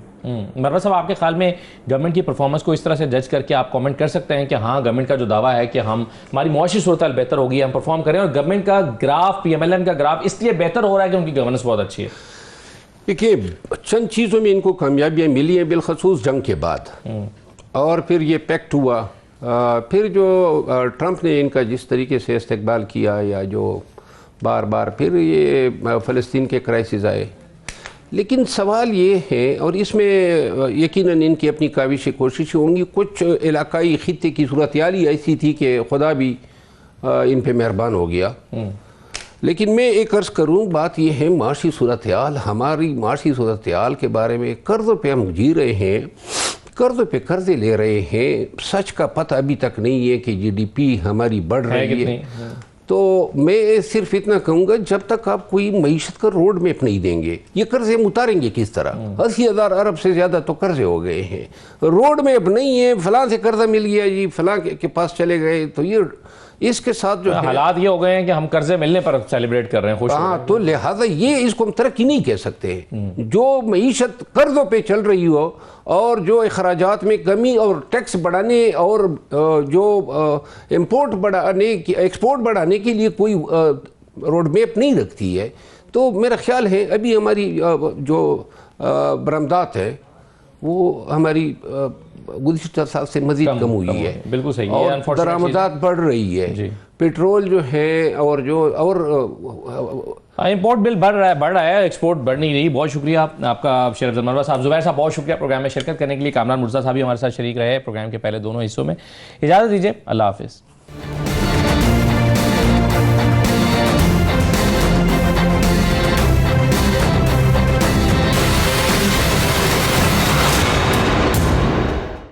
मरवा साहब, आपके ख्याल में गवर्नमेंट की परफॉर्मेंस को इस तरह से जज करके आप कमेंट कर सकते हैं कि हाँ, गवर्नमेंट का जो दावा है कि हमारी मुआशी सूरत बेहतर होगी, हम परफॉर्म करें, और गवर्नमेंट का ग्राफ, PMLN का ग्राफ इसलिए बेहतर हो रहा है कि उनकी गवर्नेंस बहुत अच्छी है? देखिए, चंद चीज़ों में इनको कामयाबियाँ मिली हैं, बिलखसूस जंग के बाद, और फिर ये पैक्ट हुआ, फिर जो ट्रंप ने इनका जिस तरीके से इस्तकबाल किया, या जो बार बार फिर ये फ़लस्तीन के क्राइसिस आए। लेकिन सवाल ये है, और इसमें यकीनन इनकी अपनी काविश कोशिशें होंगी, कुछ इलाकाई खित्ते की सूरत हाल ही ऐसी थी कि खुदा भी इन पे मेहरबान हो गया। लेकिन मैं एक अर्ज़ करूँ, बात यह है माशी सूरत हाल, हमारी माशी सूरत हाल के बारे में, कर्ज़ों पे हम जी रहे हैं, कर्ज़ों पे कर्ज़े ले रहे हैं, सच का पता अभी तक नहीं है कि GDP हमारी बढ़ रही है। तो मैं सिर्फ इतना कहूँगा, जब तक आप कोई मईशत का रोड मैप नहीं देंगे, ये कर्जे हम उतारेंगे किस तरह? 80,000 अरब से ज़्यादा तो कर्जे हो गए हैं, रोड मैप नहीं है, फलां से कर्जा मिल गया जी, फलां के पास चले गए, तो ये इसके साथ जो हालात ये हो गए हैं कि हम कर्जे मिलने पर सेलिब्रेट कर रहे हैं, खुश हो रहे हैं। तो लिहाजा ये इसको हम तरक्की नहीं कह सकते। जो मईशत कर्जों पे चल रही हो, और जो अखराजात में कमी और टैक्स बढ़ाने, और जो इंपोर्ट बढ़ाने की, एक्सपोर्ट बढ़ाने के लिए कोई रोड मैप नहीं रखती है, तो मेरा ख्याल है अभी हमारी जो बरामदात है वो हमारी गुज़िश्ता साल से मजीद कम हुई है। बिल्कुल सही है, और दरामदात बढ़ रही है, पेट्रोल जो है, और जो इंपोर्ट बिल बढ़ रहा है, एक्सपोर्ट बढ़ नहीं रही। बहुत शुक्रिया आपका शरीफ मरवा साहब। जुबैर साहब, बहुत शुक्रिया प्रोग्राम में शिरकत करने के लिए। कामरान मुर्तज़ा साहब भी हमारे साथ शरीक रहे प्रोग्राम के पहले दोनों हिस्सों में। इजाज़त दीजिए, अल्लाह हाफिज़।